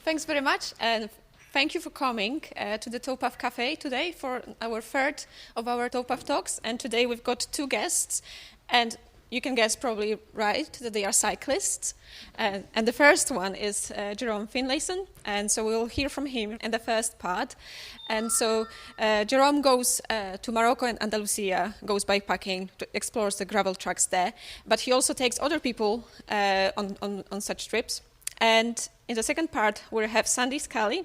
Thanks very much, and thank you for coming to the Towpath Cafe today for our third of our Towpath Talks. And today we've got two guests, and you can guess probably right that they are cyclists. And the first one is Jerome Finlayson, and so we'll hear from him in the first part. And so Jerome goes to Morocco and Andalusia, goes bikepacking, explores the gravel tracks there, but he also takes other people on such trips. And in the second part, we have Sandy Scully,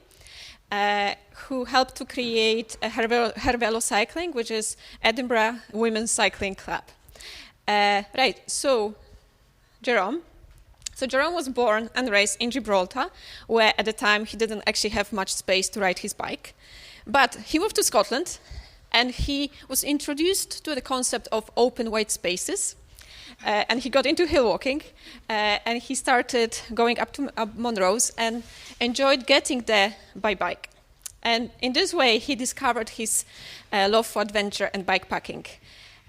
who helped to create Her Velo Cycling, which is Edinburgh Women's Cycling Club. Right, so Jerome. So Jerome was born and raised in Gibraltar, where at the time he didn't actually have much space to ride his bike. But he moved to Scotland, and he was introduced to the concept of open white spaces. And he got into hill walking, and he started going up to Monrose and enjoyed getting there by bike. And in this way, he discovered his love for adventure and bikepacking.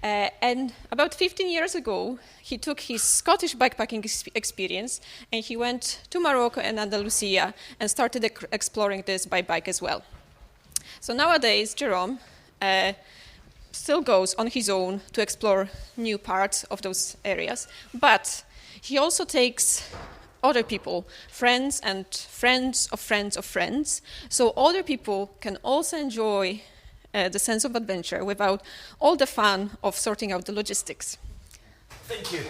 And about 15 years ago, he took his Scottish bikepacking experience, and he went to Morocco and Andalusia and started exploring this by bike as well. So nowadays, Jerome still goes on his own to explore new parts of those areas, but he also takes other people, friends and friends of friends of friends, so other people can also enjoy the sense of adventure without all the fun of sorting out the logistics. Thank you.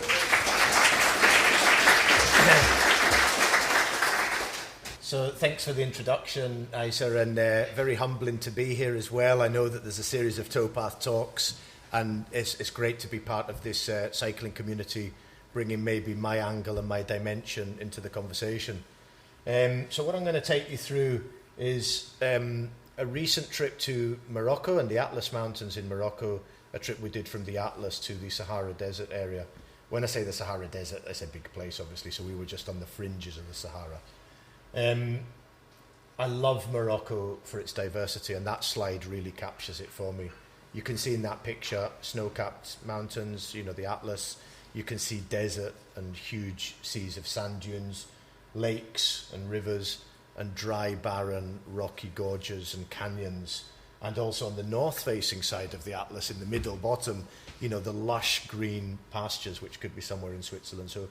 So thanks for the introduction, Isa, and very humbling to be here as well. I know that there's a series of Towpath Talks, and it's great to be part of this cycling community, bringing maybe my angle and my dimension into the conversation. So what I'm going to take you through is a recent trip to Morocco and the Atlas Mountains in Morocco, a trip we did from the Atlas to the Sahara Desert area. When I say the Sahara Desert, it's a big place, obviously, so we were just on the fringes of the Sahara. I love Morocco for its diversity, and that slide really captures it for me. You can see in that picture snow-capped mountains, you know, the Atlas. You can see desert and huge seas of sand dunes, lakes and rivers, and dry, barren, rocky gorges and canyons. And also on the north-facing side of the Atlas, in the middle bottom, you know, the lush green pastures, which could be somewhere in Switzerland. So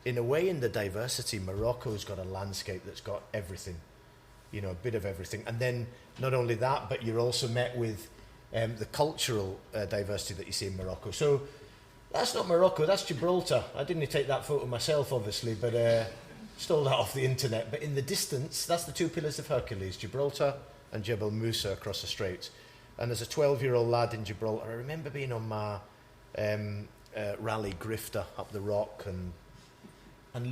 in a way, in the diversity, Morocco's got a landscape that's got everything, you know, a bit of everything. And then not only that, but you're also met with the cultural diversity that you see in Morocco. So that's not Morocco, that's Gibraltar. I didn't take that photo myself, obviously, but stole that off the internet. But in the distance, that's the two pillars of Hercules, Gibraltar and Jebel Musa across the Straits. And as a 12-year-old lad in Gibraltar, I remember being on my rally grifter up the rock and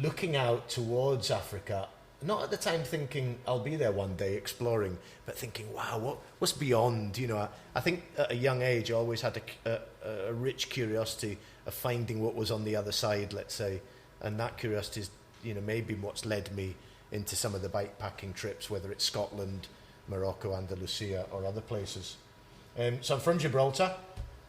looking out towards Africa, not at the time thinking I'll be there one day exploring, but thinking, wow, what's beyond? You know, I think at a young age I always had a rich curiosity of finding what was on the other side, let's say, and that curiosity is, you know, maybe what's led me into some of the bikepacking trips, whether it's Scotland, Morocco, Andalusia, or other places. So I'm from Gibraltar.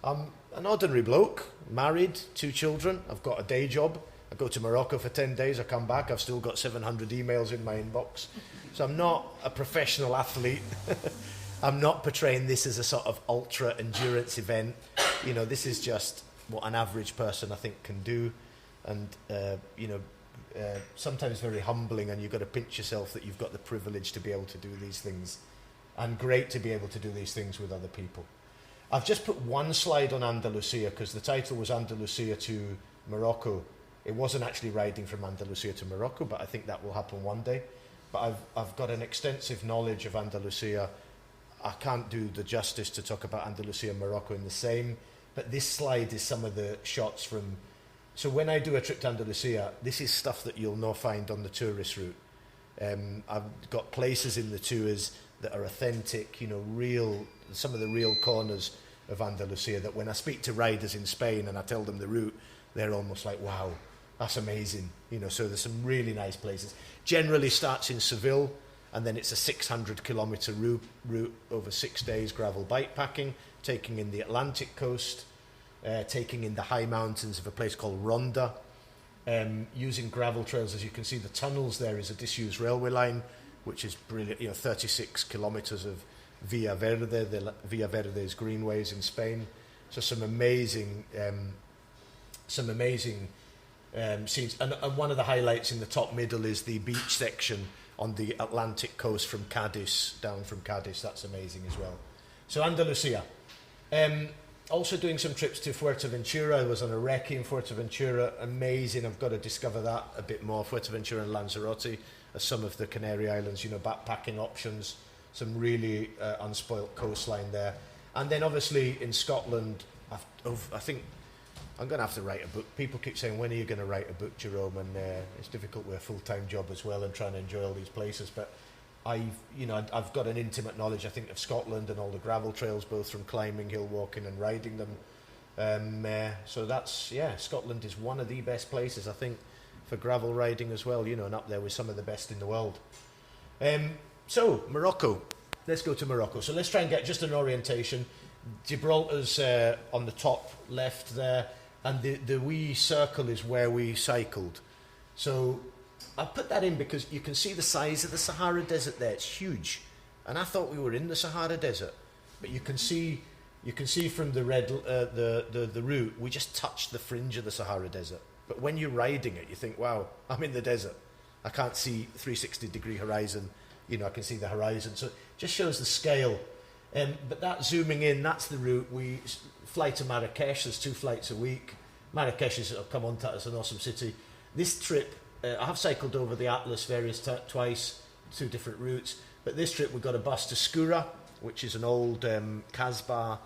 I'm an ordinary bloke, married, 2 children. I've got a day job. I go to Morocco for 10 days, I come back, I've still got 700 emails in my inbox. So I'm not a professional athlete. I'm not portraying this as a sort of ultra endurance event. You know, this is just what an average person I think can do. And, you know, sometimes very humbling, and you've got to pinch yourself that you've got the privilege to be able to do these things. And great to be able to do these things with other people. I've just put one slide on Andalusia because the title was Andalusia to Morocco. It wasn't actually riding from Andalusia to Morocco, but I think that will happen one day. But I've got an extensive knowledge of Andalusia. I can't do the justice to talk about Andalusia and Morocco in the same, but this slide is some of the shots from... So when I do a trip to Andalusia, this is stuff that you'll not find on the tourist route. I've got places in the tours that are authentic, you know, real, some of the real corners of Andalusia that when I speak to riders in Spain and I tell them the route, they're almost like, wow, that's amazing. You know, so there's some really nice places. Generally starts in Seville, and then it's a 600-kilometre route over 6 days, gravel bikepacking, taking in the Atlantic coast, taking in the high mountains of a place called Ronda, using gravel trails. As you can see, the tunnels there is a disused railway line which is brilliant. 36 kilometers of Via Verde, the Via Verde's greenways in Spain. So some amazing scenes. And one of the highlights in the top middle is the beach section on the Atlantic coast from Cadiz, down from Cadiz. That's amazing as well. So Andalusia. Also doing some trips to Fuerteventura. I was on a recce in Fuerteventura. Amazing. I've got to discover that a bit more. Fuerteventura and Lanzarote are some of the Canary Islands, backpacking options. Some really unspoilt coastline there. And then obviously in Scotland, I think I'm going to have to write a book. People keep saying, when are you going to write a book, Jerome? And it's difficult with a full-time job as well and trying to enjoy all these places. But I've got an intimate knowledge, I think, of Scotland and all the gravel trails, both from climbing, hill walking and riding them. So that's, Scotland is one of the best places, I think, for gravel riding as well, and up there with some of the best in the world. So, Morocco. Let's go to Morocco. So let's try and get just an orientation. Gibraltar's on the top left there, and the wee circle is where we cycled. So I put that in because you can see the size of the Sahara Desert there. It's huge. And I thought we were in the Sahara Desert. But you can see from the red the route, we just touched the fringe of the Sahara Desert. But when you're riding it, you think, wow, I'm in the desert. I can't see 360-degree horizon. I can see the horizon. So it just shows the scale. But that zooming in, that's the route. We fly to Marrakesh. There's 2 flights a week. Marrakesh is, come on, it's an awesome city. This trip, I have cycled over the Atlas twice, 2 different routes. But this trip, we got a bus to Skura, which is an old Kasbah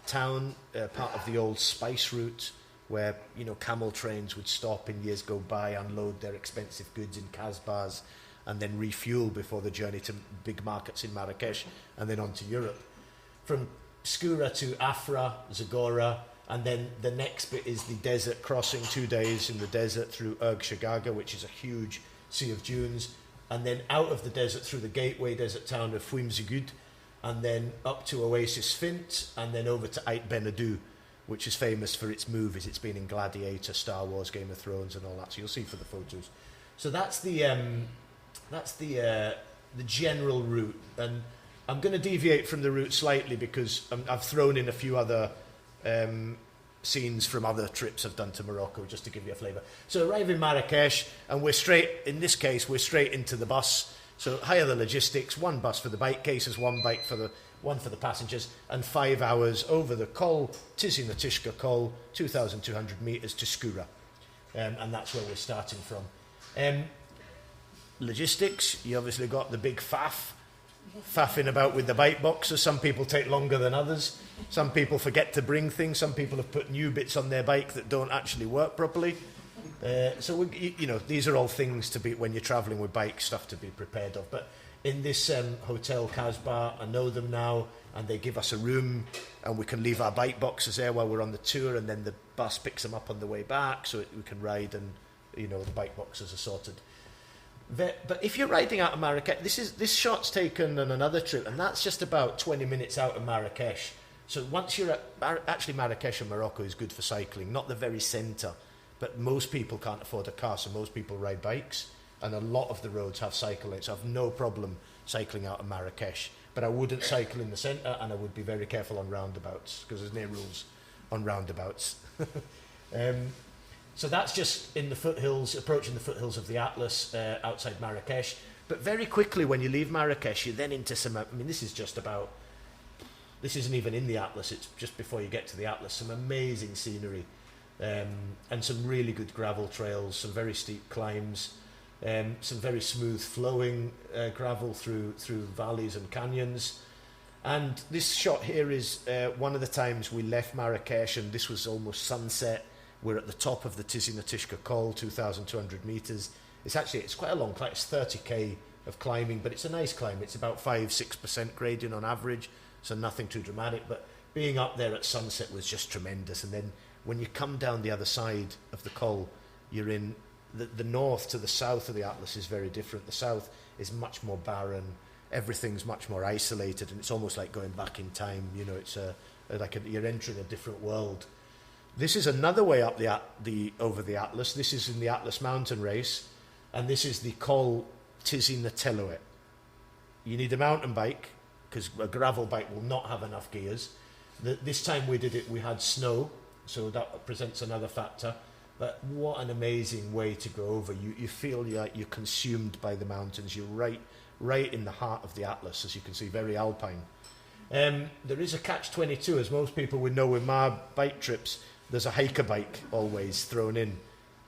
town, part of the old spice route, where camel trains would stop in years go by, unload their expensive goods in Kasbahs, and then refuel before the journey to big markets in Marrakesh, and then on to Europe. From Skura to Afra, Zagora, and then the next bit is the desert crossing, 2 days in the desert through Erg Shagaga, which is a huge sea of dunes, and then out of the desert through the gateway desert town of Fouimzigud, and then up to Oasis Fint, and then over to Ait Benadou, which is famous for its movies. It's been in Gladiator, Star Wars, Game of Thrones, and all that. So you'll see for the photos. So that's the general route, and I'm going to deviate from the route slightly because I've thrown in a few other scenes from other trips I've done to Morocco, just to give you a flavour. So arrive in Marrakesh, and we're straight into the bus. So hire the logistics, 1 bus for the bike cases, 1 bike for the passengers, and 5 hours over the Col, Tizi Natishka Col, 2,200 metres to Skura. And that's where we're starting from. Logistics, you obviously got the big faffing about with the bike boxes. Some people take longer than others. Some people forget to bring things. Some people have put new bits on their bike that don't actually work properly. So these are all things to be, when you're travelling with bike, stuff to be prepared of. But in this hotel Kasbah, I know them now, and they give us a room, and we can leave our bike boxes there while we're on the tour, and then the bus picks them up on the way back, so we can ride, and the bike boxes are sorted. But if you're riding out of Marrakesh, this shot's taken on another trip, and that's just about 20 minutes out of Marrakesh. So once you're actually Marrakesh and Morocco is good for cycling, not the very centre, but most people can't afford a car, so most people ride bikes, and a lot of the roads have cycle lanes. So I have no problem cycling out of Marrakesh, but I wouldn't cycle in the centre, and I would be very careful on roundabouts, because there's no rules on roundabouts. So that's just in the foothills, approaching the foothills of the Atlas outside Marrakesh. But very quickly, when you leave Marrakesh, you're then into this isn't even in the Atlas, it's just before you get to the Atlas. Some amazing scenery, and some really good gravel trails, some very steep climbs, some very smooth flowing gravel through valleys and canyons. And this shot here is one of the times we left Marrakesh, and this was almost sunset. We're at the top of the Tizi Natishka Col, 2,200 metres. It's quite a long climb. It's 30k of climbing, but it's a nice climb. It's about 5-6% gradient on average, so nothing too dramatic. But being up there at sunset was just tremendous. And then when you come down the other side of the Col, you're in the north to the south of the Atlas is very different. The south is much more barren. Everything's much more isolated, and it's almost like going back in time. It's you're entering a different world. This is another way up over the Atlas. This is in the Atlas mountain race, and this is the Col Tizi Natelloet. you need a mountain bike, because a gravel bike will not have enough gears. This time we did it, we had snow, so that presents another factor. But what an amazing way to go over. You feel like you're consumed by the mountains. You're right in the heart of the Atlas, as you can see, very alpine. There is a catch-22, as most people would know with my bike trips. There's a hiker bike always thrown in.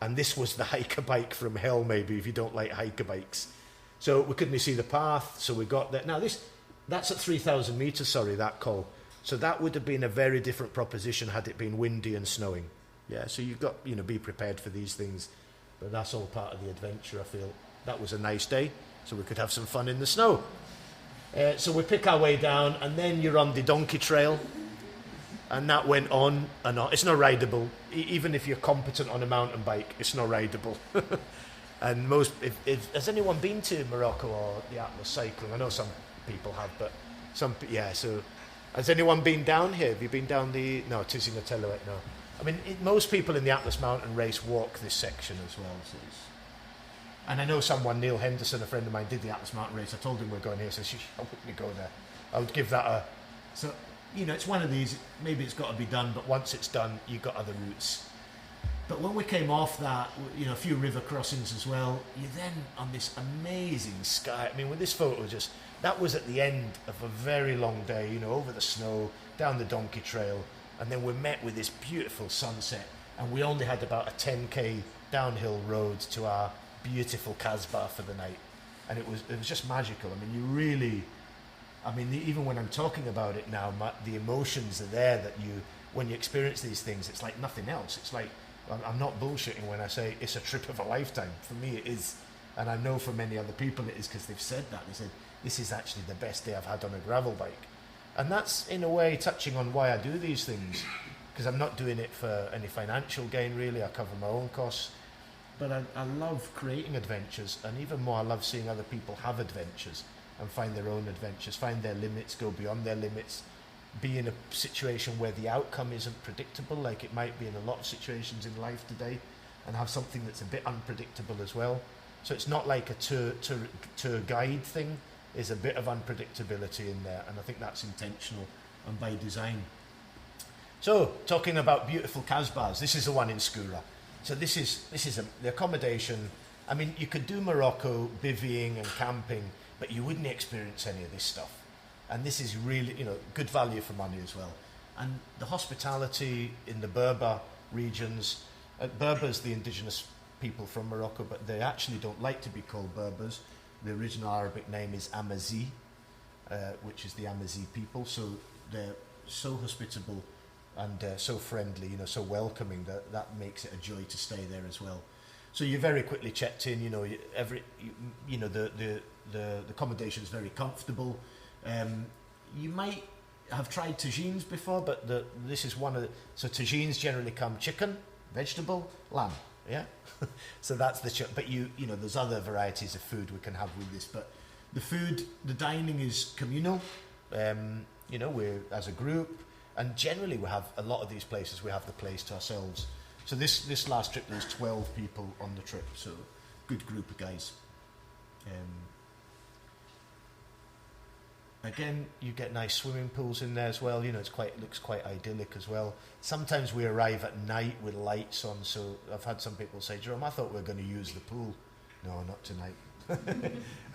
And this was the hiker bike from hell, maybe, if you don't like hiker bikes. So we couldn't see the path, so we got there. Now, that's at 3,000 metres, sorry, that call. So that would have been a very different proposition had it been windy and snowing. Yeah, so you've got, be prepared for these things. But that's all part of the adventure, I feel. That was a nice day, so we could have some fun in the snow. So we pick our way down, and then you're on the donkey trail. And that went on and on. It's not rideable. Even if you're competent on a mountain bike, it's not rideable. And has anyone been to Morocco or the Atlas cycling? I know some people have, but so has anyone been down here? Have you been down no, Tizi na Telouet, no. I mean, most people in the Atlas Mountain Race walk this section as well. And I know Neil Henderson, a friend of mine, did the Atlas Mountain Race. I told him we're going here, so I wouldn't go there. I would give that a... So, it's one of these, maybe it's got to be done, but once it's done, you've got other routes. But when we came off that, a few river crossings as well, you're then on this amazing sky. I mean, with this photo, that was at the end of a very long day, over the snow, down the donkey trail, and then we're met with this beautiful sunset, and we only had about a 10k downhill road to our beautiful Casbah for the night, and it was just magical. I mean, even when I'm talking about it now, the emotions are there that when you experience these things, it's like nothing else. It's like, I'm not bullshitting when I say it's a trip of a lifetime. For me, it is. And I know for many other people it is, because they've said that. They said, this is actually the best day I've had on a gravel bike. And that's, in a way, touching on why I do these things, because I'm not doing it for any financial gain, really. I cover my own costs. But I love creating adventures, and even more, I love seeing other people have adventures and find their own adventures, find their limits, go beyond their limits, be in a situation where the outcome isn't predictable, like it might be in a lot of situations in life today, and have something that's a bit unpredictable as well. So it's not like a tour guide thing. There's a bit of unpredictability in there, and I think that's intentional and by design. So, talking about beautiful Casbahs, this is the one in Skoura. So this is the accommodation. I mean, you could do Morocco, bivvying and camping, but you wouldn't experience any of this stuff. And this is really, good value for money as well. And the hospitality in the Berber regions, Berbers, the indigenous people from Morocco, but they actually don't like to be called Berbers. The original Arabic name is Amazi, which is the Amazi people. So they're so hospitable and so friendly, so welcoming, that makes it a joy to stay there as well. So you very quickly checked in, the accommodation is very comfortable. You might have tried tagines before, but this is one of the... So tagines generally come chicken, vegetable, lamb, yeah? So that's but there's other varieties of food we can have with this, but the dining is communal, we're as a group, and generally we have, a lot of these places, we have the place to ourselves. So this last trip, there was 12 people on the trip, so good group of guys. Again, you get nice swimming pools in there as well. It looks quite idyllic as well. Sometimes we arrive at night with lights on, so I've had some people say, Jerome, I thought we were going to use the pool. No, not tonight.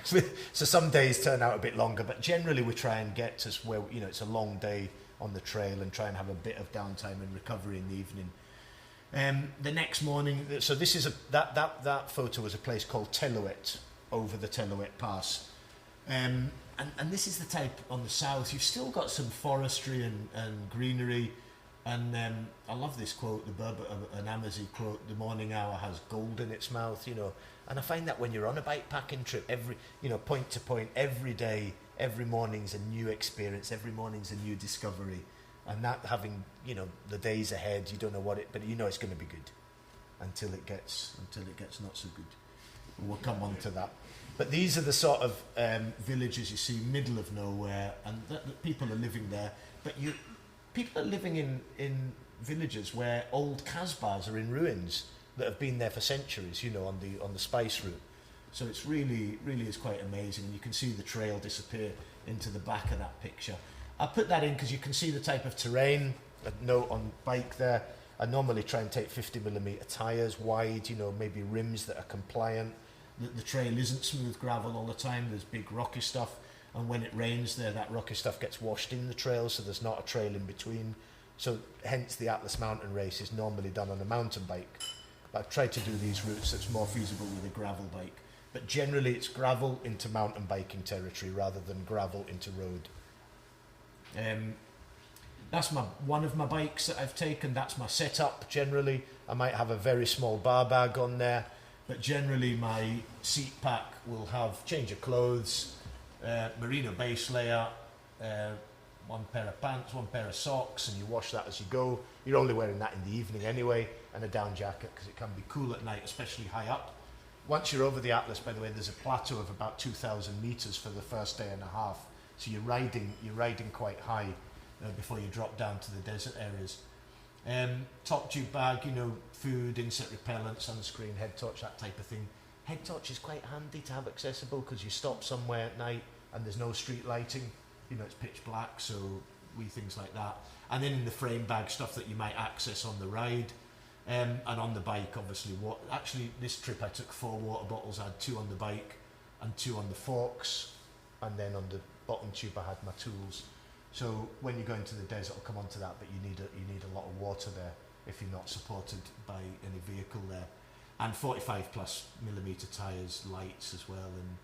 So some days turn out a bit longer, but generally we try and get to where, it's a long day on the trail, and try and have a bit of downtime and recovery in the evening. The next morning, so this is that photo was a place called Telouet, over the Telouet Pass. And this is the type on the south. You've still got some forestry and greenery. And I love this quote, an Amazi quote, the morning hour has gold in its mouth, And I find that when you're on a bikepacking trip, every, point to point, every day, every morning's a new experience, every morning's a new discovery. And that having, the days ahead, you don't know but it's going to be good until it gets not so good. We'll come on to that. But these are the sort of villages you see, middle of nowhere, and the people are living there. But people are living in villages where old Casbahs are in ruins that have been there for centuries, on the spice route. So it's really is quite amazing. You can see the trail disappear into the back of that picture. I put that in because you can see the type of terrain. A note on bike there. I normally try and take 50mm tyres, wide, maybe rims that are compliant. The trail isn't smooth gravel all the time. There's big rocky stuff, and when it rains there, that rocky stuff gets washed in the trail, so there's not a trail in between. So hence the Atlas Mountain Race is normally done on a mountain bike. But I've tried to do these routes that's more feasible with a gravel bike. But generally it's gravel into mountain biking territory rather than gravel into road. That's one of my bikes that I've taken. That's my setup generally. I might have a very small bar bag on there, but generally my seat pack will have change of clothes, merino base layer, one pair of pants, one pair of socks, and you wash that as you go. You're only wearing that in the evening anyway, and a down jacket because it can be cool at night, especially high up. Once you're over the Atlas, by the way, there's a plateau of about 2,000 meters for the first day and a half. So you're riding quite high before you drop down to the desert areas. Top tube bag, food, insect repellent, sunscreen, head torch, that type of thing. Head torch is quite handy to have accessible because you stop somewhere at night and there's no street lighting. It's pitch black, so things like that. And then in the frame bag, stuff that you might access on the ride. And on the bike, obviously, this trip I took 4 water bottles. I had 2 on the bike and 2 on the forks, and then on the bottom tube I had my tools. So when you go into the desert, I'll come on to that, but you need a lot of water there if you're not supported by any vehicle there. And 45+mm tyres, lights as well. And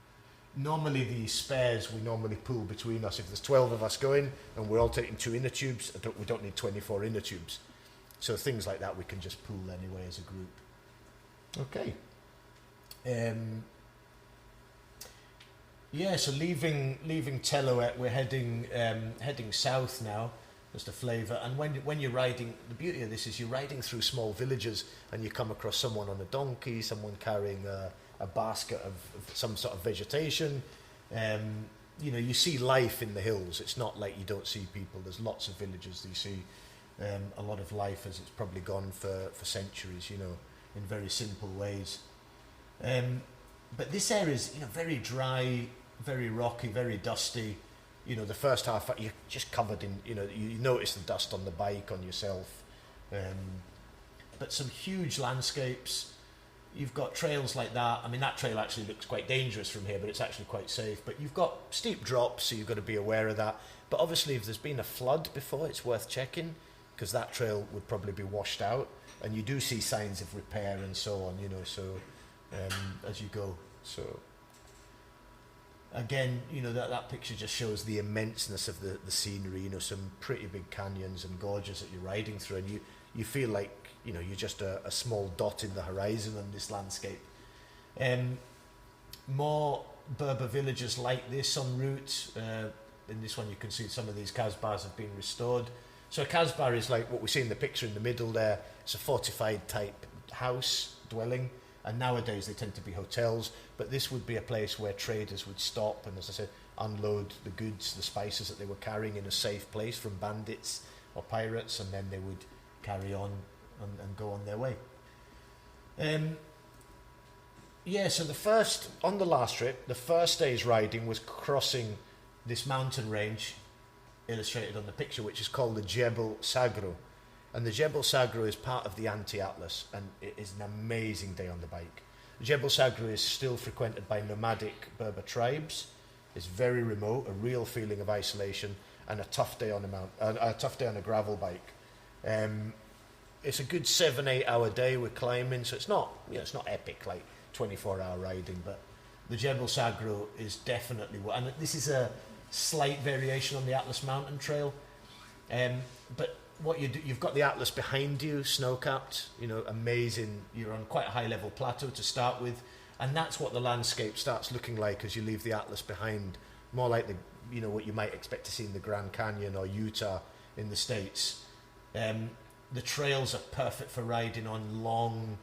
normally the spares we normally pool between us. If there's 12 of us going and we're all taking 2 inner tubes, we don't need 24 inner tubes. So things like that we can just pool anyway as a group. Okay. So leaving Teloet, we're heading south now. Just a flavour. And when you're riding, the beauty of this is you're riding through small villages and you come across someone on a donkey, someone carrying a basket of some sort of vegetation. You see life in the hills. It's not like you don't see people. There's lots of villages that you see. A lot of life as it's probably gone for centuries, in very simple ways. But this area is, very dry, very rocky, very dusty. The first half you're just covered in, you notice the dust on the bike, on yourself. But some huge landscapes. You've got trails like that. I mean, that trail actually looks quite dangerous from here, but it's actually quite safe. But you've got steep drops, so you've got to be aware of that. But obviously, if there's been a flood before, it's worth checking, because that trail would probably be washed out, and you do see signs of repair and so on, as you go. So again, that picture just shows the immenseness of the scenery, some pretty big canyons and gorges that you're riding through, and you feel like, you're just a small dot in the horizon on this landscape. More Berber villages like this en route. In this one you can see some of these kasbahs have been restored. So a kasbah is like what we see in the picture in the middle there. It's a fortified type house, dwelling, and nowadays they tend to be hotels, but this would be a place where traders would stop and, as I said, unload the goods, the spices that they were carrying in a safe place from bandits or pirates, and then they would carry on and go on their way. So on the last trip, the first day's riding was crossing this mountain range illustrated on the picture, which is called the Jebel Sagro. And the Jebel Sagro is part of the Anti-Atlas, and it is an amazing day on the bike. Jebel Sagro is still frequented by nomadic Berber tribes. It's very remote, a real feeling of isolation, and a tough day on a gravel bike. It's a good 7-8 hour day with climbing, so it's not epic like 24-hour riding, but the Jebel Sagro is definitely and this is a slight variation on the Atlas Mountain Trail, but what you do, you've got the Atlas behind you, snow-capped, amazing. You're on quite a high-level plateau to start with, and that's what the landscape starts looking like as you leave the Atlas behind. More like what you might expect to see in the Grand Canyon or Utah in the States. The trails are perfect for riding on long,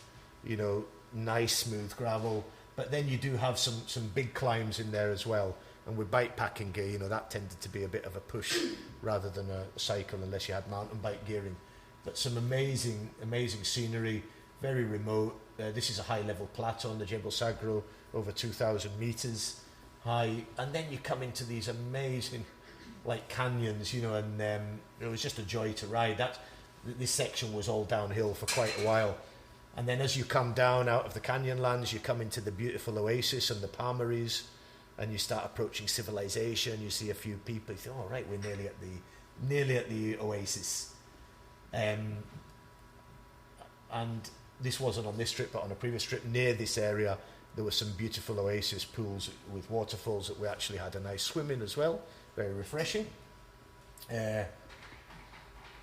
nice smooth gravel, but then you do have some big climbs in there as well. And with bikepacking gear, that tended to be a bit of a push rather than a cycle, unless you had mountain bike gearing. But some amazing scenery, very remote. this is a high-level plateau on the Jebel Sagro, over 2,000 meters high, and then you come into these amazing, like, canyons, you know, and it was just a joy to ride. This section was all downhill for quite a while, and then as you come down out of the canyonlands, you come into the beautiful oasis and the palmeries, and you start approaching civilization. You see a few people. You think, "Oh, right, we're nearly at the oasis." And this wasn't on this trip, but on a previous trip near this area, there were some beautiful oasis pools with waterfalls that we actually had a nice swim in as well. Very refreshing.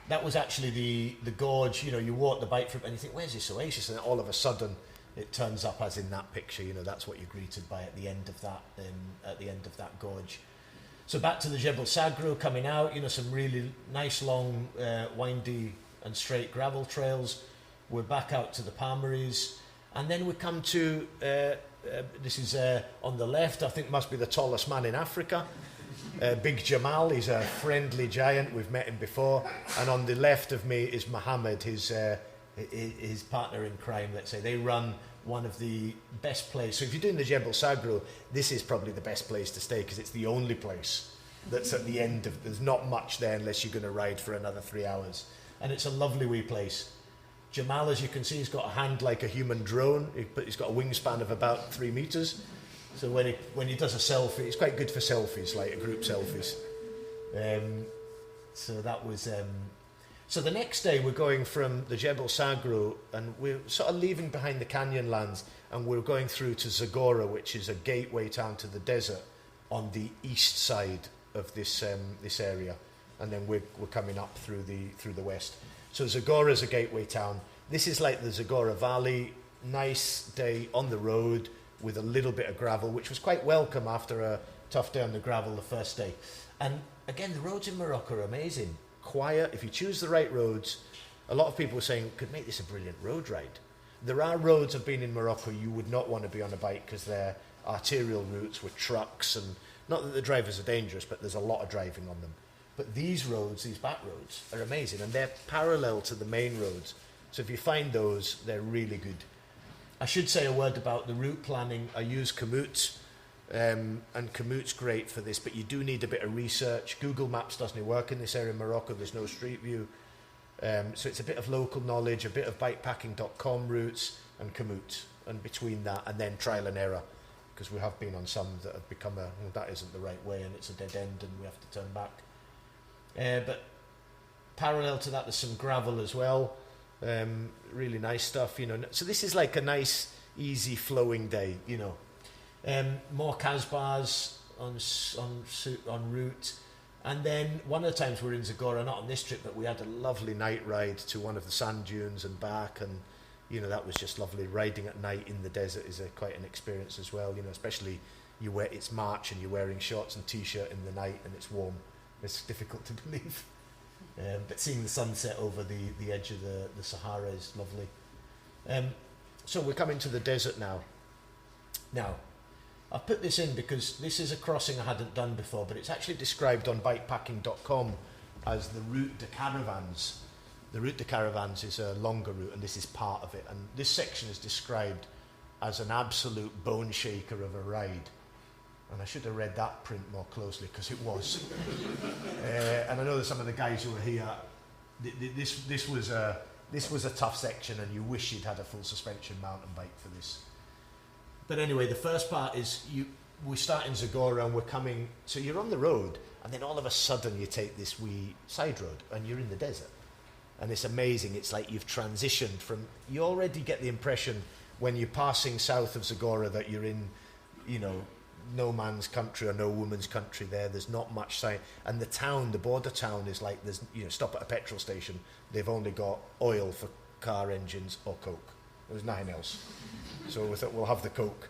That was actually the gorge. You know, you walk the bike through and you think, "Where's this oasis?" And all of a sudden, it turns up as in that picture. You know, that's what you're greeted by at the end of that gorge. So back to the Jebel Sagro, coming out. You know, some really nice long, windy and straight gravel trails. We're back out to the palmeries, and then we come to this is on the left. I think must be the tallest man in Africa. Big Jamal, he's a friendly giant, we've met him before, and on the left of me is Mohammed, his partner in crime, let's say. They run one of the best places. So if you're doing the Jebel Sagro, this is probably the best place to stay, because it's the only place that's at the end of, there's not much there unless you're going to ride for another 3 hours, and it's a lovely wee place. Jamal, as you can see, he's got a hand like a human drone, but he's got a wingspan of about 3 meters. So when he does a selfie, it's quite good for selfies, like a group selfies. So that was. So the next day we're going from the Jebel Sagro, and we're sort of leaving behind the Canyonlands, and we're going through to Zagora, which is a gateway town to the desert on the east side of this area, and then we're coming up through the west. So Zagora is a gateway town. This is like the Zagora Valley. Nice day on the road, with a little bit of gravel, which was quite welcome after a tough day on the gravel the first day. And again, the roads in Morocco are amazing. Quiet. If you choose the right roads, a lot of people were saying, could make this a brilliant road ride. There are roads I've been in Morocco you would not want to be on a bike, because they're arterial routes with trucks, and not that the drivers are dangerous, but there's a lot of driving on them. But these roads, these back roads, are amazing, and they're parallel to the main roads. So if you find those, they're really good. I should say a word about the route planning. I use Komoot, and Komoot's great for this, but you do need a bit of research. Google Maps doesn't work in this area in Morocco. There's no Street View. So it's a bit of local knowledge, a bit of bikepacking.com routes, and Komoot, and between that, and then trial and error, because we have been on some that have become that isn't the right way, and it's a dead end, and we have to turn back. But parallel to that, there's some gravel as well. Really nice stuff, you know. So this is like a nice, easy, flowing day, you know. More Casbahs on route, and then one of the times we were in Zagora, not on this trip, but we had a lovely night ride to one of the sand dunes and back, and you know, that was just lovely. Riding at night in the desert is quite an experience as well, you know. Especially it's March and you're wearing shorts and t-shirt in the night and it's warm. It's difficult to believe. But seeing the sunset over the edge of the Sahara is lovely. So we're coming to the desert now. Now, I've put this in because this is a crossing I hadn't done before, but it's actually described on bikepacking.com as the route de caravans. The route de caravans is a longer route, and this is part of it. And this section is described as an absolute bone shaker of a ride. And I should have read that print more closely, because it was. And I know that some of the guys who were here, this was a tough section, and you wish you'd had a full suspension mountain bike for this. But anyway, the first part is we start in Zagora, and we're coming. So you're on the road, and then all of a sudden you take this wee side road, and you're in the desert. And it's amazing. It's like you've transitioned from. You already get the impression when you're passing south of Zagora that you're in, you know, no man's country or no woman's country there. There's not much sign. And the border town is like, there's, you know, stop at a petrol station. They've only got oil for car engines or Coke. There's nothing else. So we thought we'll have the Coke.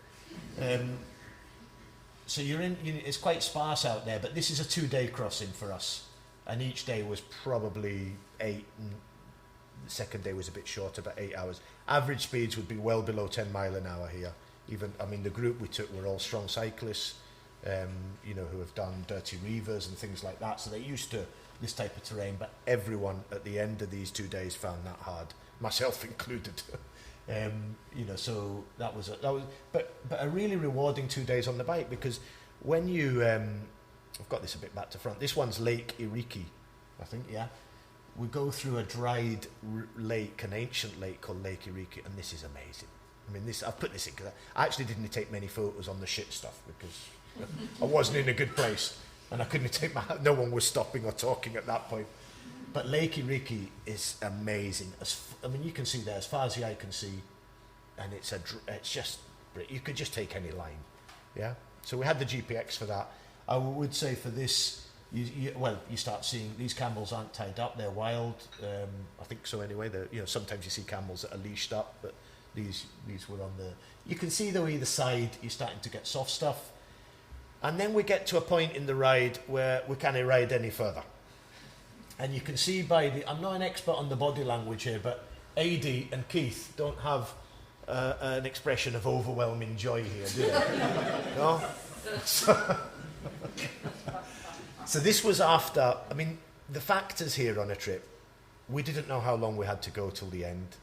So it's quite sparse out there, but this is a 2-day crossing for us. And each day was probably 8. The second day was a bit shorter, about 8 hours. Average speeds would be well below 10 mile an hour here. The group we took were all strong cyclists, you know, who have done dirty reavers and things like that. So they're used to this type of terrain, but everyone at the end of these 2 days found that hard, myself included. So but a really rewarding 2 days on the bike, because when you, I've got this a bit back to front. This one's Lake Iriki, I think, yeah. We go through a dried lake, an ancient lake called Lake Iriki, and this is amazing. I mean, I've put this in because I actually didn't take many photos on the shit stuff because I wasn't in a good place, and I couldn't take no one was stopping or talking at that point. But Lake Iriki is amazing. You can see there as far as the eye can see, and it's just, you could just take any line, yeah. So we had the GPX for that. I would say for this, you start seeing these camels aren't tied up; they're wild. I think so anyway. Sometimes you see camels that are leashed up, but these were on the. You can see though either side you're starting to get soft stuff, and then we get to a point in the ride where we can't ride any further. And you can see I'm not an expert on the body language here, but AD and Keith don't have an expression of overwhelming joy here, do they? No? So this was after, the factors here on a trip, we didn't know how long we had to go till the end.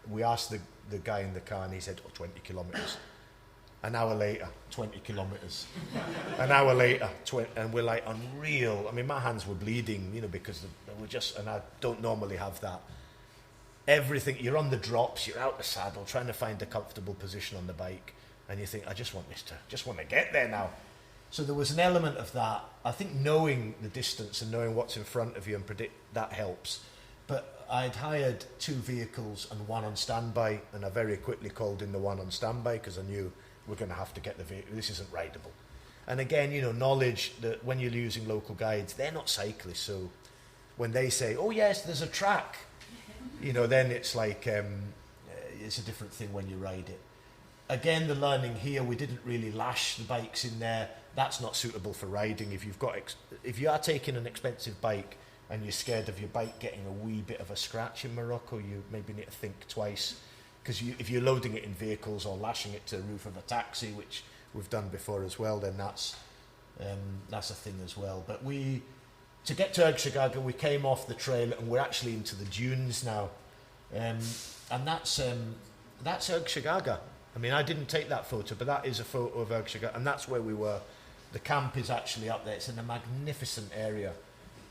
We asked the guy in the car and he said, 20 kilometres. An hour later, 20 kilometres. An hour later, and we're like, unreal. My hands were bleeding, because and I don't normally have that. Everything, you're on the drops, you're out the saddle, trying to find a comfortable position on the bike, and you think, I just want to get there now. So there was an element of that. I think knowing the distance and knowing what's in front of you and predict, that helps. But I'd hired 2 vehicles and 1 on standby, and I very quickly called in the 1 on standby because I knew we're going to have to get the vehicle. This isn't rideable. And again, knowledge that when you're using local guides, they're not cyclists. So when they say, oh yes, there's a track, then it's like, it's a different thing when you ride it. Again, the learning here, we didn't really lash the bikes in there. That's not suitable for riding. If you are taking an expensive bike and you're scared of your bike getting a wee bit of a scratch in Morocco, you maybe need to think twice. Because if you're loading it in vehicles or lashing it to the roof of a taxi, which we've done before as well, then that's a thing as well. But to get to Ergshagaga, we came off the trail and we're actually into the dunes now. And that's Ergshagaga. I didn't take that photo, but that is a photo of Ergshagaga, and that's where we were. The camp is actually up there. It's in a magnificent area.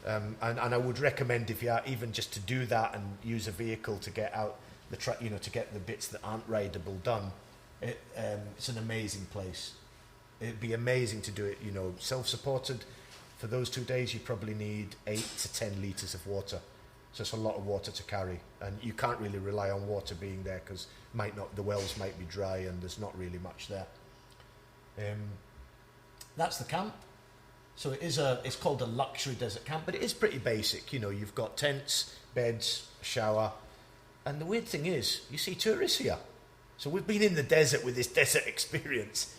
And I would recommend, if you are even just to do that and use a vehicle to get out to get the bits that aren't rideable done, it's an amazing place. It'd be amazing to do it, self-supported. For those 2 days, you probably need 8 to 10 litres of water. So it's a lot of water to carry, and you can't really rely on water being there because the wells might be dry and there's not really much there. That's the camp. So it's called a luxury desert camp, but it is pretty basic. You've got tents, beds, a shower. And the weird thing is, you see tourists here. So we've been in the desert with this desert experience.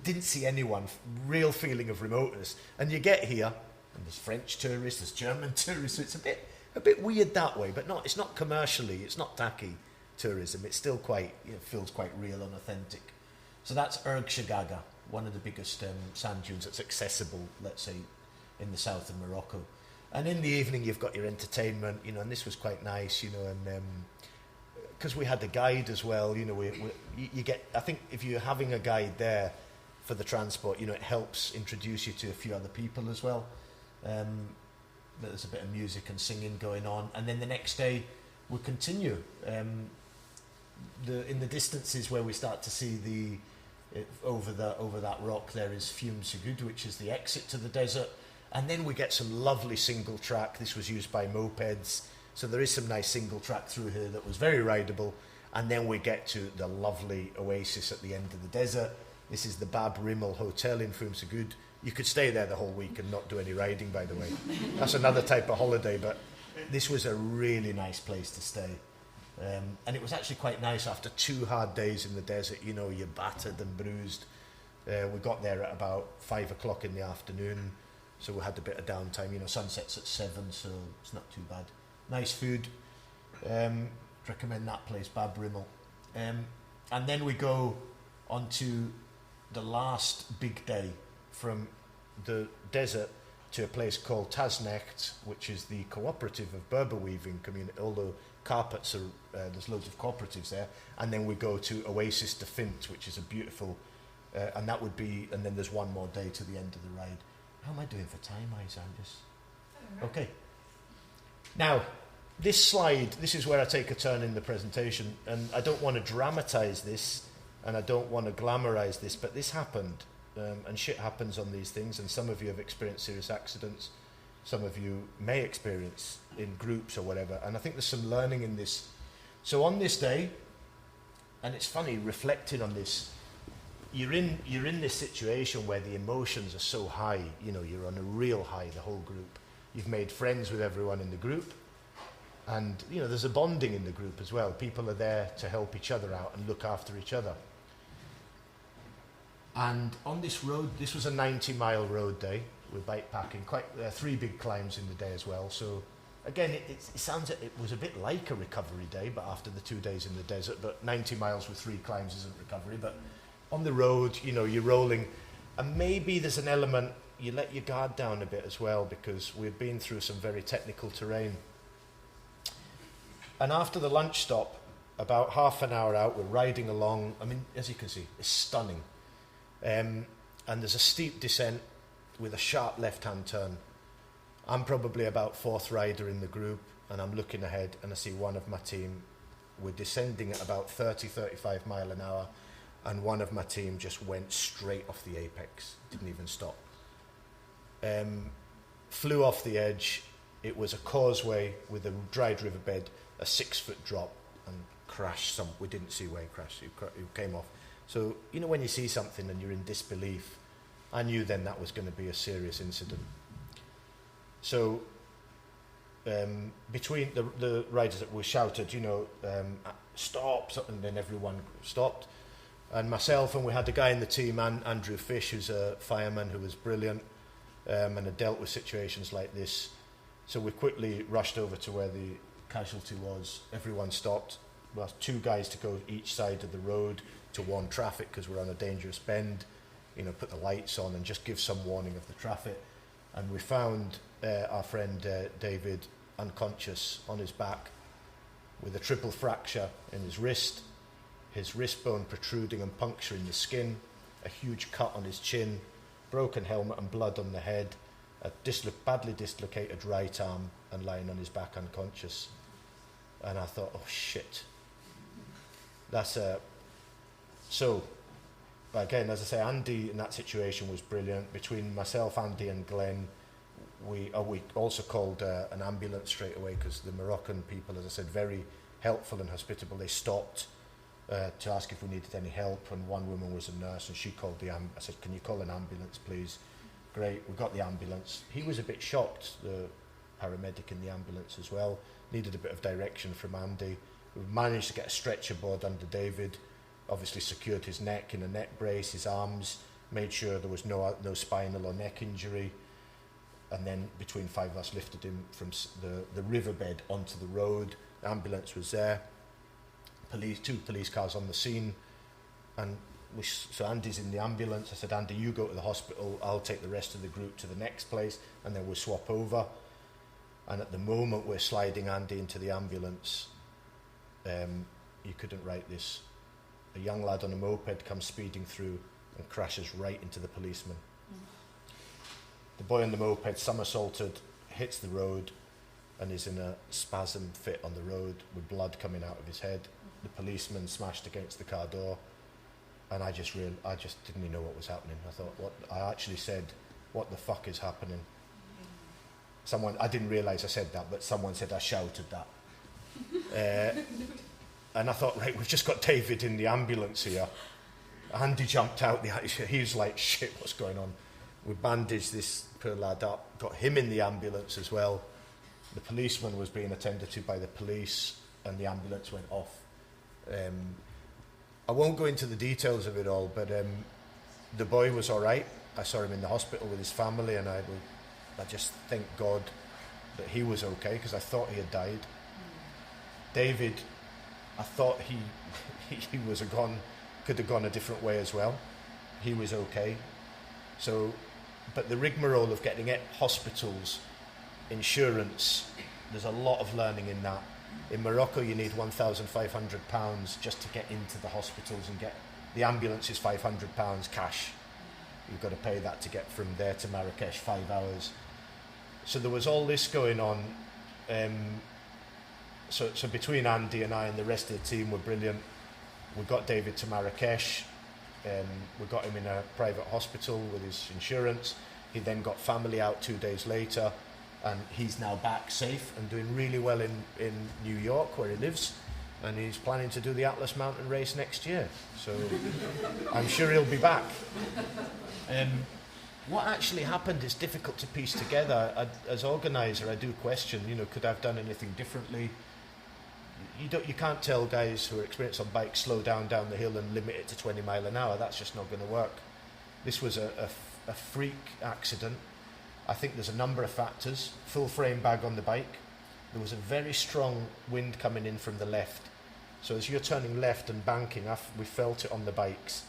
Didn't see anyone, real feeling of remoteness. And you get here, and there's French tourists, there's German tourists. So it's a bit weird that way, but it's not commercially, it's not tacky tourism. It's still quite, feels quite real and authentic. So that's Ergshagaga, one of the biggest sand dunes that's accessible, let's say, in the south of Morocco. And in the evening, you've got your entertainment, and this was quite nice, and because we had a guide as well, you get, I think if you're having a guide there for the transport, it helps introduce you to a few other people as well. There's a bit of music and singing going on, and then the next day we continue. In the distances where we start to see over that rock, there is Fiume Segud, which is the exit to the desert. And then we get some lovely single track. This was used by mopeds. So there is some nice single track through here that was very rideable. And then we get to the lovely oasis at the end of the desert. This is the Bab Rimmel Hotel in Fiume Segud. You could stay there the whole week and not do any riding, by the way. That's another type of holiday, but this was a really nice place to stay. And it was actually quite nice after 2 hard days in the desert. You're battered and bruised. We got there at about 5 o'clock in the afternoon. So we had a bit of downtime. Sunset's at 7, so it's not too bad. Nice food. Recommend that place, Bab Rimmel. And then we go on to the last big day from the desert to a place called Tasnecht, which is the cooperative of Berber weaving community, although carpets are, there's loads of cooperatives there. And then we go to Oasis de Fint, which is a beautiful, and that would be, and then there's one more day to the end of the ride. How am I doing for time, Isanders? Okay. Now, this slide, this is where I take a turn in the presentation, and I don't want to dramatise this, and I don't want to glamorise this, but this happened, and shit happens on these things, and some of you have experienced serious accidents, some of you may experience in groups or whatever, and I think there's some learning in this. So on this day, and it's funny reflecting on this, you're in this situation where the emotions are so high, you know, you're on a real high, the whole group. You've made friends with everyone in the group, and you know there's a bonding in the group as well. People are there to help each other out and look after each other. And on this road, this was a 90-mile road day with bikepacking, quite 3 big climbs in the day as well. So again, it sounds it was a bit like a recovery day, but after the 2 days in the desert. But 90 miles with 3 climbs isn't recovery. But on the road, you know, you're rolling, and maybe there's an element you let your guard down a bit as well, because we've been through some very technical terrain. And after the lunch stop, about half an hour out, we're riding along. I mean, as you can see, it's stunning. And there's a steep descent with a sharp left-hand turn. I'm probably about 4th rider in the group, and I'm looking ahead, and I see one of my team. We're descending at about 30, 35 mile an hour, and one of my team just went straight off the apex, didn't even stop. Flew off the edge. It was a causeway with a dried riverbed, a 6-foot drop, and crashed. We didn't see where he crashed. He came off. So, you know, when you see something and you're in disbelief, I knew then that was going to be a serious incident. So, between the riders that were shouted, you know, stop, and then everyone stopped. And myself, and we had a guy in the team, Andrew Fish, who's a fireman who was brilliant, and had dealt with situations like this. So we quickly rushed over to where the casualty was. Everyone stopped. Well, 2 guys to go each side of the road to warn traffic because we're on a dangerous bend, you know, put the lights on and just give some warning of the traffic. And we found our friend David unconscious on his back with a triple fracture in his wrist bone protruding and puncturing the skin, a huge cut on his chin, broken helmet and blood on the head, a badly dislocated right arm, and lying on his back unconscious. And I thought, oh shit. That's so again, as I say, Andy in that situation was brilliant. Between myself, Andy and Glenn, we also called an ambulance straight away, because the Moroccan people, as I said, very helpful and hospitable. They stopped to ask if we needed any help, and one woman was a nurse, and she called I said, can you call an ambulance please? Great, we got the ambulance. He was a bit shocked, the paramedic in the ambulance as well, needed a bit of direction from Andy. We managed to get a stretcher board under David, obviously secured his neck in a neck brace, his arms, made sure there was no spinal or neck injury, and then between 5 of us lifted him from the riverbed onto the road. The ambulance was there, 2 police cars on the scene, and so Andy's in the ambulance. I said, Andy, you go to the hospital, I'll take the rest of the group to the next place, and then we'll swap over. And at the moment we're sliding Andy into the ambulance, you couldn't write this, a young lad on a moped comes speeding through and crashes right into the policeman. The boy on the moped somersaulted, hits the road, and is in a spasm fit on the road with blood coming out of his head. The policeman smashed against the car door, and I just didn't even know what was happening. I thought, I actually said, what the fuck is happening? I didn't realise I said that, but someone said I shouted that. And I thought, right, we've just got David in the ambulance here. Andy jumped out, he was like, shit, what's going on? We bandaged this poor lad up, got him in the ambulance as well. The policeman was being attended to by the police, and the ambulance went off. I won't go into the details of it all, but the boy was all right. I saw him in the hospital with his family, and I just thank God that he was okay, because I thought he had died. David, I thought he could have gone a different way as well. He was okay. So but the rigmarole of getting it, hospitals, insurance, there's a lot of learning in that. In Morocco, you need £1,500 just to get into the hospitals and get the ambulance is £500 cash. You've got to pay that to get from there to Marrakesh, 5 hours. So there was all this going on. So between Andy and I and the rest of the team were brilliant. We got David to Marrakesh. We got him in a private hospital with his insurance. He then got family out 2 days later, and he's now back safe and doing really well in New York, where he lives. And he's planning to do the Atlas Mountain Race next year. So I'm sure he'll be back. What actually happened is difficult to piece together. As organizer, I do question, could I have done anything differently? You can't tell guys who are experienced on bikes slow down the hill and limit it to 20 mile an hour. That's just not going to work. This was a freak accident. I think there's a number of factors. Full frame bag on the bike. There was a very strong wind coming in from the left. So as you're turning left and banking, we felt it on the bikes.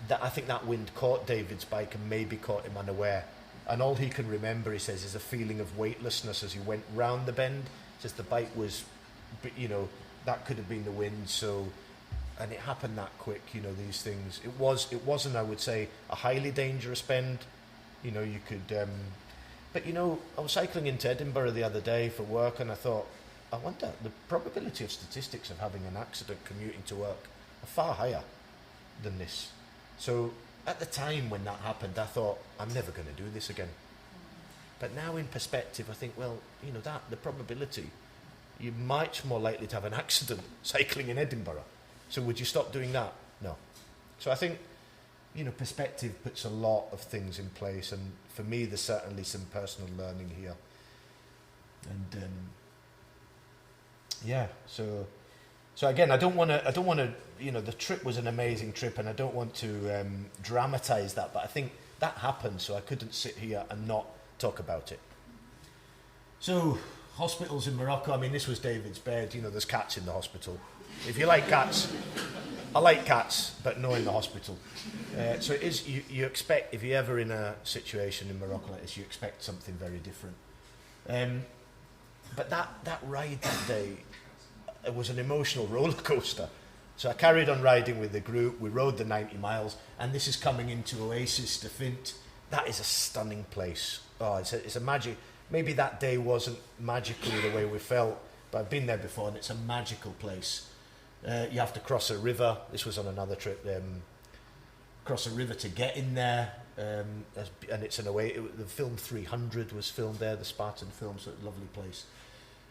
I think that wind caught David's bike and maybe caught him unaware. And all he can remember, he says, is a feeling of weightlessness as he went round the bend. He says the bike was, that could have been the wind. So, and it happened that quick, these things. It wasn't, I would say, a highly dangerous bend. You could, but I was cycling into Edinburgh the other day for work, and I thought, I wonder, the probability of statistics of having an accident commuting to work are far higher than this. So at the time when that happened, I thought, I'm never going to do this again. But now in perspective, I think, well, the probability, you're much more likely to have an accident cycling in Edinburgh. So would you stop doing that? No. So I think, perspective puts a lot of things in place, and for me, there's certainly some personal learning here. And so again, I don't want to. The trip was an amazing trip, and I don't want to dramatize that, but I think that happened, so I couldn't sit here and not talk about it. So, hospitals in Morocco. I mean, this was David's bed. There's cats in the hospital. If you like cats, I like cats, but no in the hospital. So it is. You expect, if you're ever in a situation in Morocco like this, you expect something very different. But that ride that day, it was an emotional roller coaster. So I carried on riding with the group. We rode the 90 miles, and this is coming into Oasis de Fint. That is a stunning place. Oh, it's a magic. Maybe that day wasn't magical the way we felt, but I've been there before, and it's a magical place. You have to cross a river. This was on another trip. Cross a river to get in there, and it's in a way. The film 300 was filmed there, the Spartan film, so it's a lovely place.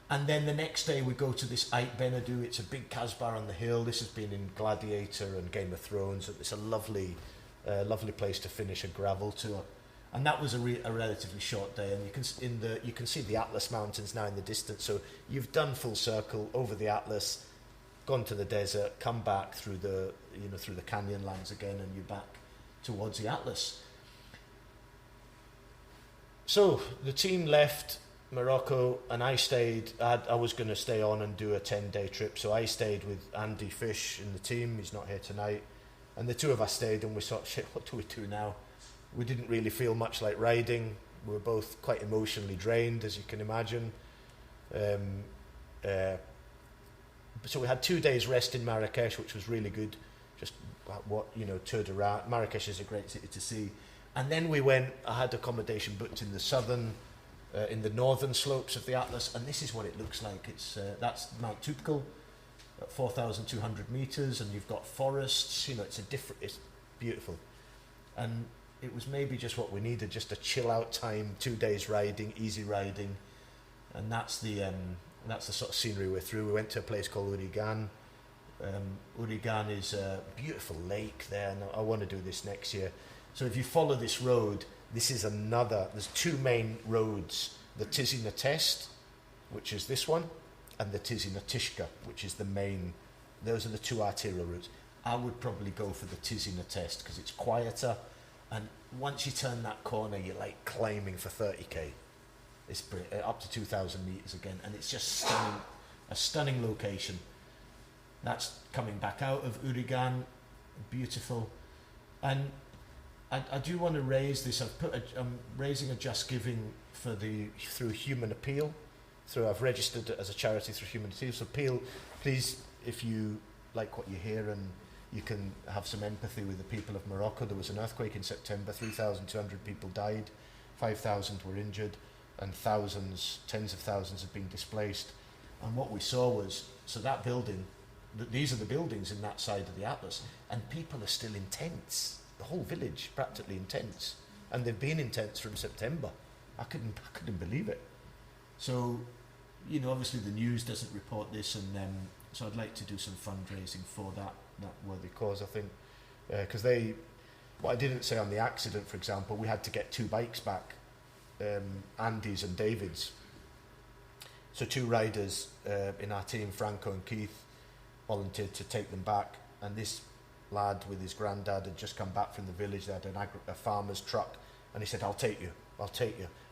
And then the next day we go to this Ait Benadou. It's a big Casbah on the hill. This has been in Gladiator and Game of Thrones. It's a lovely place to finish a gravel tour. And that was a relatively short day. And you can see the Atlas Mountains now in the distance. So you've done full circle over the Atlas, gone to the desert, come back through the canyon lines again, and you're back towards the Atlas. So the team left Morocco, and I stayed. I was going to stay on and do a 10-day trip, so I stayed with Andy Fish in the team. He's not here tonight, and the two of us stayed, and we thought, shit, what do we do now? We didn't really feel much like riding. We were both quite emotionally drained, as you can imagine. So we had 2 days rest in Marrakesh, which was really good. Just toured around. Marrakesh is a great city to see. And then we went. I had accommodation booked in the northern slopes of the Atlas, and this is what it looks like. That's Mount Toubkal at 4,200 meters, and you've got forests. It's beautiful, and it was maybe just what we needed, just a chill out time, 2 days riding, easy riding, and that's the sort of scenery we're through. We went to a place called Urigan. Urigan is a beautiful lake there, and I want to do this next year. So if you follow this road, there's two main roads, the Tizi Test, which is this one, and the Tizi Tishka, which is the main. Those are the two arterial routes. I would probably go for the Tizi Test because it's quieter, and once you turn that corner, you're like climbing for 30k. It's up to 2,000 meters again, and it's just stunning, a stunning location. That's coming back out of Urigan, beautiful, and I do want to raise this. I'm raising a Just Giving through Human Appeal. I've registered it as a charity through Human Appeal. So please, if you like what you hear and you can have some empathy with the people of Morocco. There was an earthquake in September. 3,200 people died. 5,000 were injured, and tens of thousands have been displaced. And what we saw was, so that building, these are the buildings in that side of the Atlas, and people are still in tents. The whole village practically in tents, and they've been in tents from September. I couldn't believe it. So, obviously the news doesn't report this, and so I'd like to do some fundraising for that worthy cause. I think because what I didn't say on the accident, for example, we had to get 2 bikes back, Andy's and David's. So 2 riders in our team, Franco and Keith, volunteered to take them back, and this lad with his granddad had just come back from the village. They had a farmer's truck, and he said, I'll take you.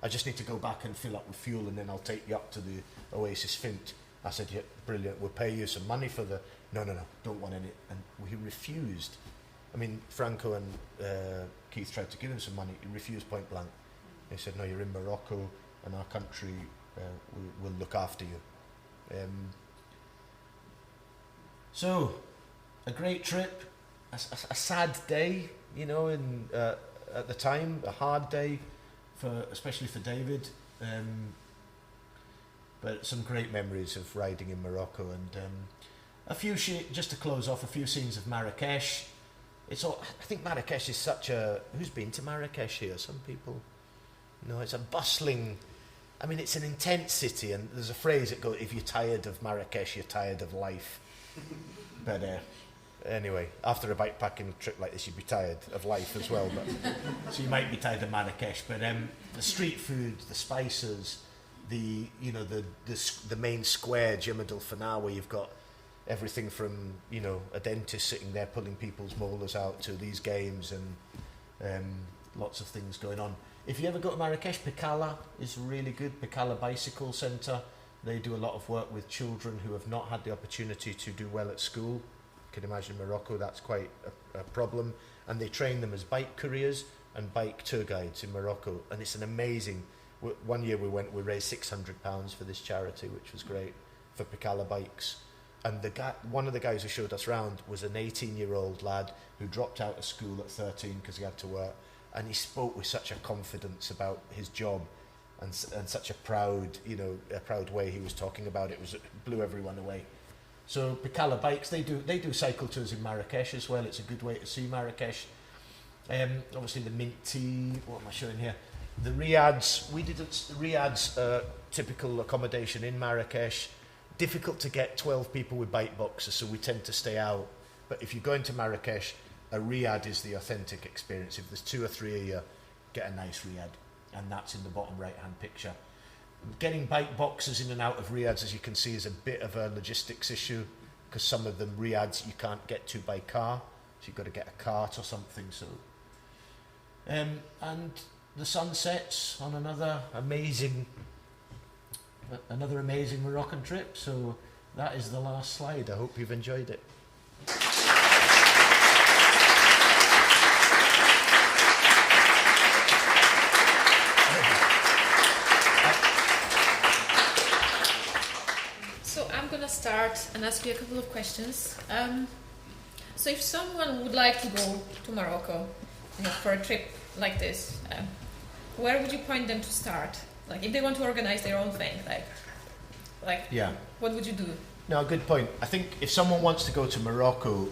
I just need to go back and fill up with fuel, and then I'll take you up to the Oasis Fint. I said, yeah, brilliant, we'll pay you some money for no, don't want any. And he refused. I mean, Franco and Keith tried to give him some money. He refused point blank. He said, no, you're in Morocco, and our country will look after you. So, a great trip, a sad day, at the time, a hard day, especially for David. But some great memories of riding in Morocco, and just to close off, a few scenes of Marrakesh. I think Marrakesh is who's been to Marrakesh here? Some people. No, it's a bustling. I mean, it's an intense city, and there's a phrase that goes, if you're tired of Marrakesh, you're tired of life. But anyway, after a bikepacking trip like this, you'd be tired of life as well. So you might be tired of Marrakesh. But the street food, the spices, the main square, Jimma del Fanar, where you've got everything from a dentist sitting there pulling people's molars out to these games and lots of things going on. If you ever go to Marrakesh, Picala is really good. Picala Bicycle Centre. They do a lot of work with children who have not had the opportunity to do well at school. You can imagine in Morocco that's quite a problem. And they train them as bike couriers and bike tour guides in Morocco. And it's an amazing... One year we raised £600 for this charity, which was great, for Picala bikes. And one of the guys who showed us around was an 18-year-old lad who dropped out of school at 13 because he had to work. And he spoke with such a confidence about his job and such a proud way he was talking about it. It blew everyone away. So Picala bikes, they do cycle tours in Marrakesh as well. It's a good way to see Marrakesh. Obviously the mint tea. What am I showing here? The riads. Riads, typical accommodation in Marrakesh. Difficult to get 12 people with bike boxes, so we tend to stay out. But if you go into Marrakesh, a riad is the authentic experience. If there's 2 or 3 of you, get a nice riad, and that's in the bottom right-hand picture. Getting bike boxes in and out of riads, as you can see, is a bit of a logistics issue, because some of them riads you can't get to by car, so you've got to get a cart or something. So, and the sun sets on another amazing Moroccan trip. So that is the last slide. I hope you've enjoyed it. So I'm going to start and ask you a couple of questions. So if someone would like to go to Morocco for a trip like this, where would you point them to start? Like if they want to organize their own thing, yeah, what would you do? No, good point. I think if someone wants to go to Morocco,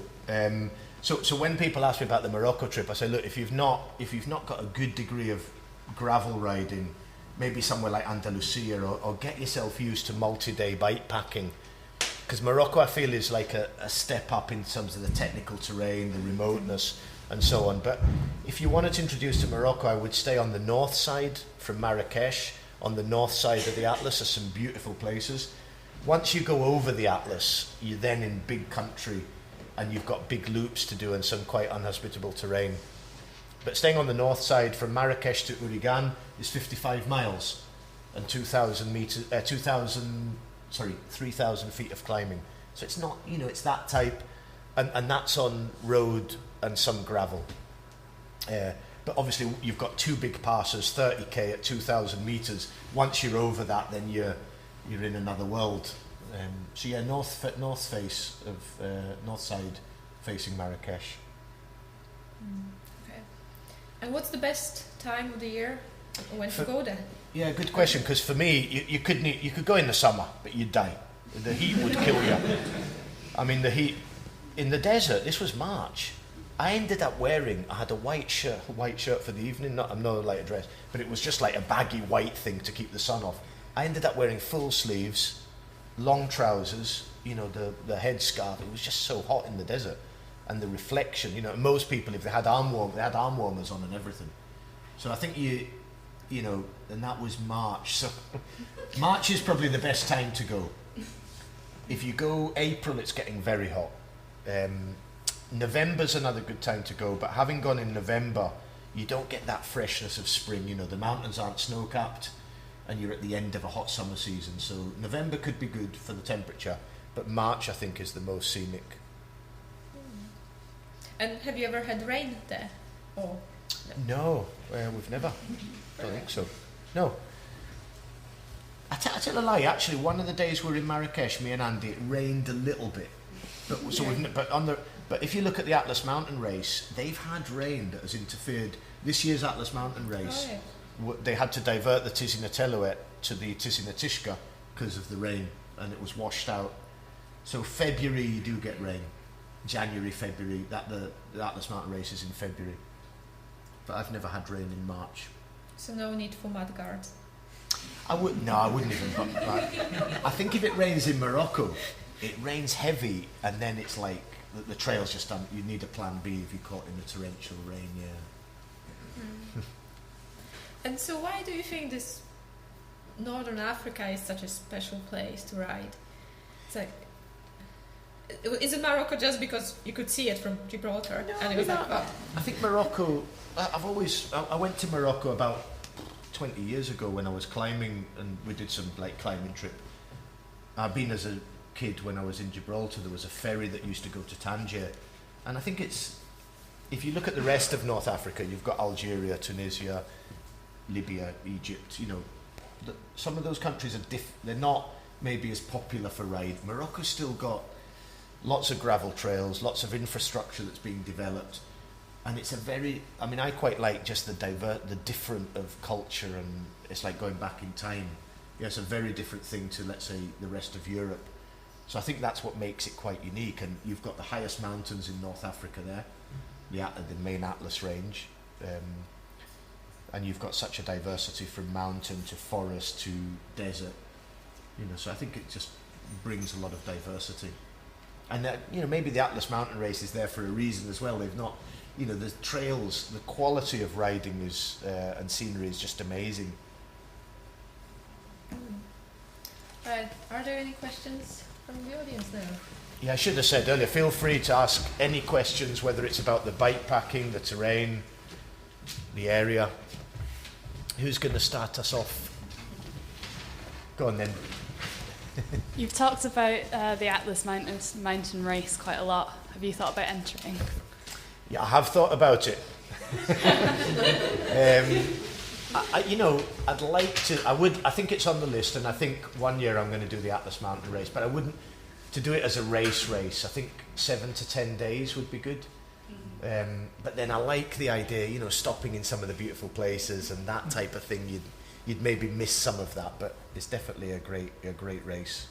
so when people ask me about the Morocco trip, I say, look, if you've not got a good degree of gravel riding, maybe somewhere like Andalusia, or get yourself used to multi-day bike packing, because Morocco I feel is like a step up in terms of the technical terrain, the remoteness, and so on. But if you wanted to introduce to Morocco, I would stay on the north side from Marrakesh. On the north side of the Atlas are some beautiful places. Once you go over the Atlas, you're then in big country, and you've got big loops to do and some quite unhospitable terrain. But staying on the north side from Marrakesh to Ourigan is 55 miles and 3,000 feet of climbing. So it's not, it's that type, and that's on road and some gravel. But obviously you've got two big passes, 30k at 2,000 meters. Once you're over that, then you're in another world. So yeah, north face of north side facing Marrakesh. Okay. And what's the best time of the year when to go there? Yeah, good question. Because for me, you could go in the summer, but you'd die. The heat would kill you. I mean, the heat in the desert. This was March. I ended up wearing. I had a white shirt for the evening. I'm not like a dress, but it was just like a baggy white thing to keep the sun off. I ended up wearing full sleeves, long trousers. You know, the headscarf. It was just so hot in the desert, and the reflection. You know, most people, if they had arm warmers on and everything. So I think you know, and that was March. So March is probably the best time to go. If you go April, it's getting very hot. November's another good time to go, but having gone in November, you don't get that freshness of spring. You know, the mountains aren't snow-capped, and you're at the end of a hot summer season. So November could be good for the temperature, but March, I think, is the most scenic. And have you ever had rain there? Or no, we've never. I don't think so. No. I tell a lie. Actually, one of the days we were in Marrakesh, me and Andy, it rained a little bit. But so but if you look at the Atlas Mountain Race, they've had rain that has interfered. This year's Atlas Mountain Race, they had to divert the Tizi-Nateluet to the Tizi-Natishka because of the rain, and it was washed out. So February you do get rain. January, February. The Atlas Mountain Race is in February. But I've never had rain in March. So no need for mud guards. I wouldn't even. But I think if it rains in Morocco, it rains heavy, and then it's like the trail's just done. You need a plan B if you're caught in the torrential rain. Yeah. And so, why do you think this Northern Africa is such a special place to ride? It's like, is it Morocco just because you could see it from Gibraltar? No, and it was like, oh. I think Morocco. I went to Morocco about 20 years ago when I was climbing, and we did some like climbing trip. I've been as a kid when I was in Gibraltar. There was a ferry that used to go to Tangier, and I think it's, if you look at the rest of North Africa, you've got Algeria, Tunisia, Libya, Egypt. You know, some of those countries are they're not maybe as popular for ride. Morocco's still got lots of gravel trails, lots of infrastructure that's being developed. And it's I quite like just the different of culture, and it's like going back in time. Yeah, it's a very different thing to, let's say, the rest of Europe. So I think that's what makes it quite unique. And you've got the highest mountains in North Africa there, the main Atlas range. And you've got such a diversity from mountain to forest to desert. You know, so I think it just brings a lot of diversity. And maybe the Atlas Mountain Race is there for a reason as well. They've not, the trails, the quality of riding is and scenery is just amazing. Right. Are there any questions from the audience now? Yeah, I should have said earlier, feel free to ask any questions, whether it's about the bike packing, the terrain, the area. Who's going to start us off? Go on then. You've talked about the Atlas Mountain Race quite a lot. Have you thought about entering? Yeah, I have thought about it. I'd like to. I think it's on the list, and I think one year I'm going to do the Atlas Mountain Race. But I wouldn't to do it as a race. I think 7 to 10 days would be good. But then I like the idea, stopping in some of the beautiful places and that type of thing. You'd maybe miss some of that, but it's definitely a great race.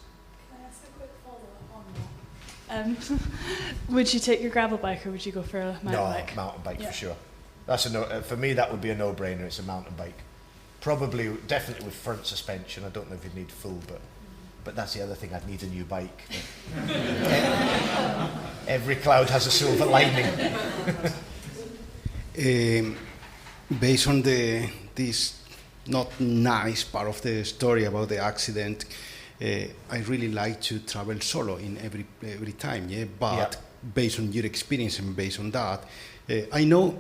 Can I ask a quick follow-up on that? Would you take your gravel bike, or would you go for a mountain bike? No, mountain bike for sure. That's for me. That would be a no-brainer. It's a mountain bike, definitely with front suspension. I don't know if you'd need full, but that's the other thing. I'd need a new bike. Every cloud has a silver lining. Based on this not nice part of the story about the accident, I really like to travel solo in every time. But based on your experience and based on that, I know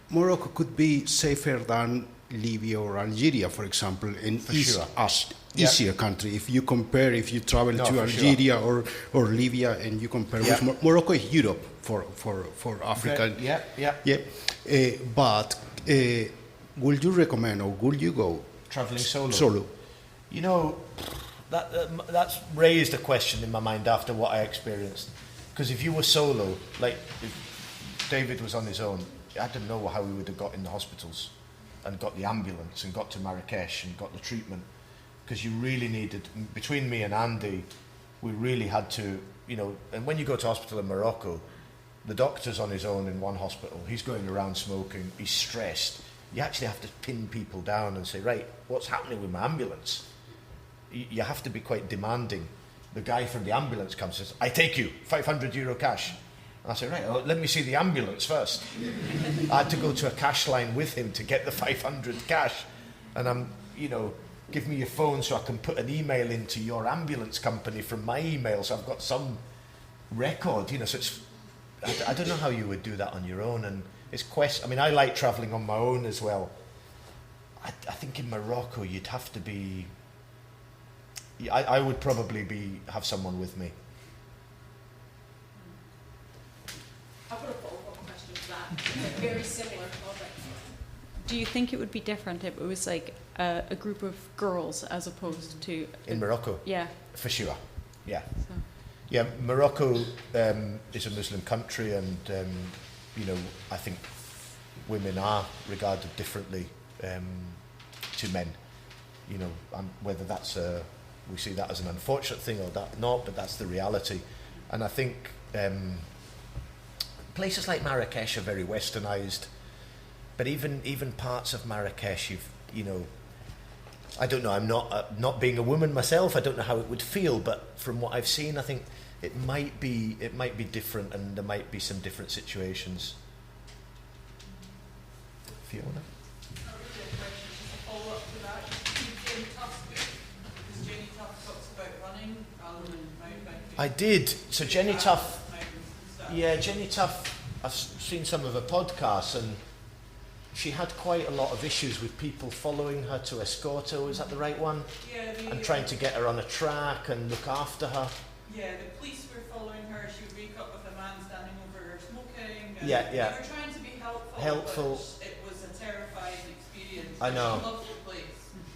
Morocco could be safer than Libya or Algeria, for example, and easier country. If you travel to Algeria or Libya and you compare with Morocco is Europe for Africa. Yeah. But Would you recommend or would you go Traveling solo. solo? You know, that's raised a question in my mind after what I experienced. Because if you were solo, like if David was on his own, I don't know how he would have got in the hospitals and got the ambulance and got to Marrakesh and got the treatment. Because you really needed, between me and Andy, we really had to, you know, and when you go to hospital in Morocco, the doctor's on his own in one hospital, he's going around smoking, he's stressed. You actually have to pin people down and say, right, what's happening with my ambulance? You have to be quite demanding. The guy from the ambulance comes and says, I take you, €500 cash. And I say, right, well, let me see the ambulance first. I had to go to a cash line with him to get the 500 cash. And I'm, you know, give me your phone so I can put an email into your ambulance company from my email so I've got some record, you know. So it's, I don't know how you would do that on your own. And it's I mean, I like travelling on my own as well. I think in Morocco you'd have to be, I would probably have someone with me. I've got a follow-up question to that. Very similar topic. Do you think it would be different if it was like a group of girls as opposed to... In Morocco? Yeah. For sure, yeah. So. Yeah, Morocco is a Muslim country and, you know, I think women are regarded differently to men. You know, whether that's we see that as an unfortunate thing or that not, but that's the reality. And I think places like Marrakesh are very westernised, but even parts of Marrakesh, you know, I don't know. I'm not being a woman myself. I don't know how it would feel, but from what I've seen, I think it might be different, and there might be some different situations. Fiona. Follow-up to that. Jenny Tuff's book, because Jenny Tuff talks about running rather than mountain biking. I did. So Jenny Tuff. Mountains and stuff. Yeah, Jenny Tuff. I've seen some of her podcasts, and she had quite a lot of issues with people following her to escort her. Was that the right one? Yeah. And trying to get her on a track and look after her. Yeah, the police were following her. She would wake up with a man standing over her smoking. And Yeah. They were trying to be helpful. But it was a terrifying experience. I know. She loved the place,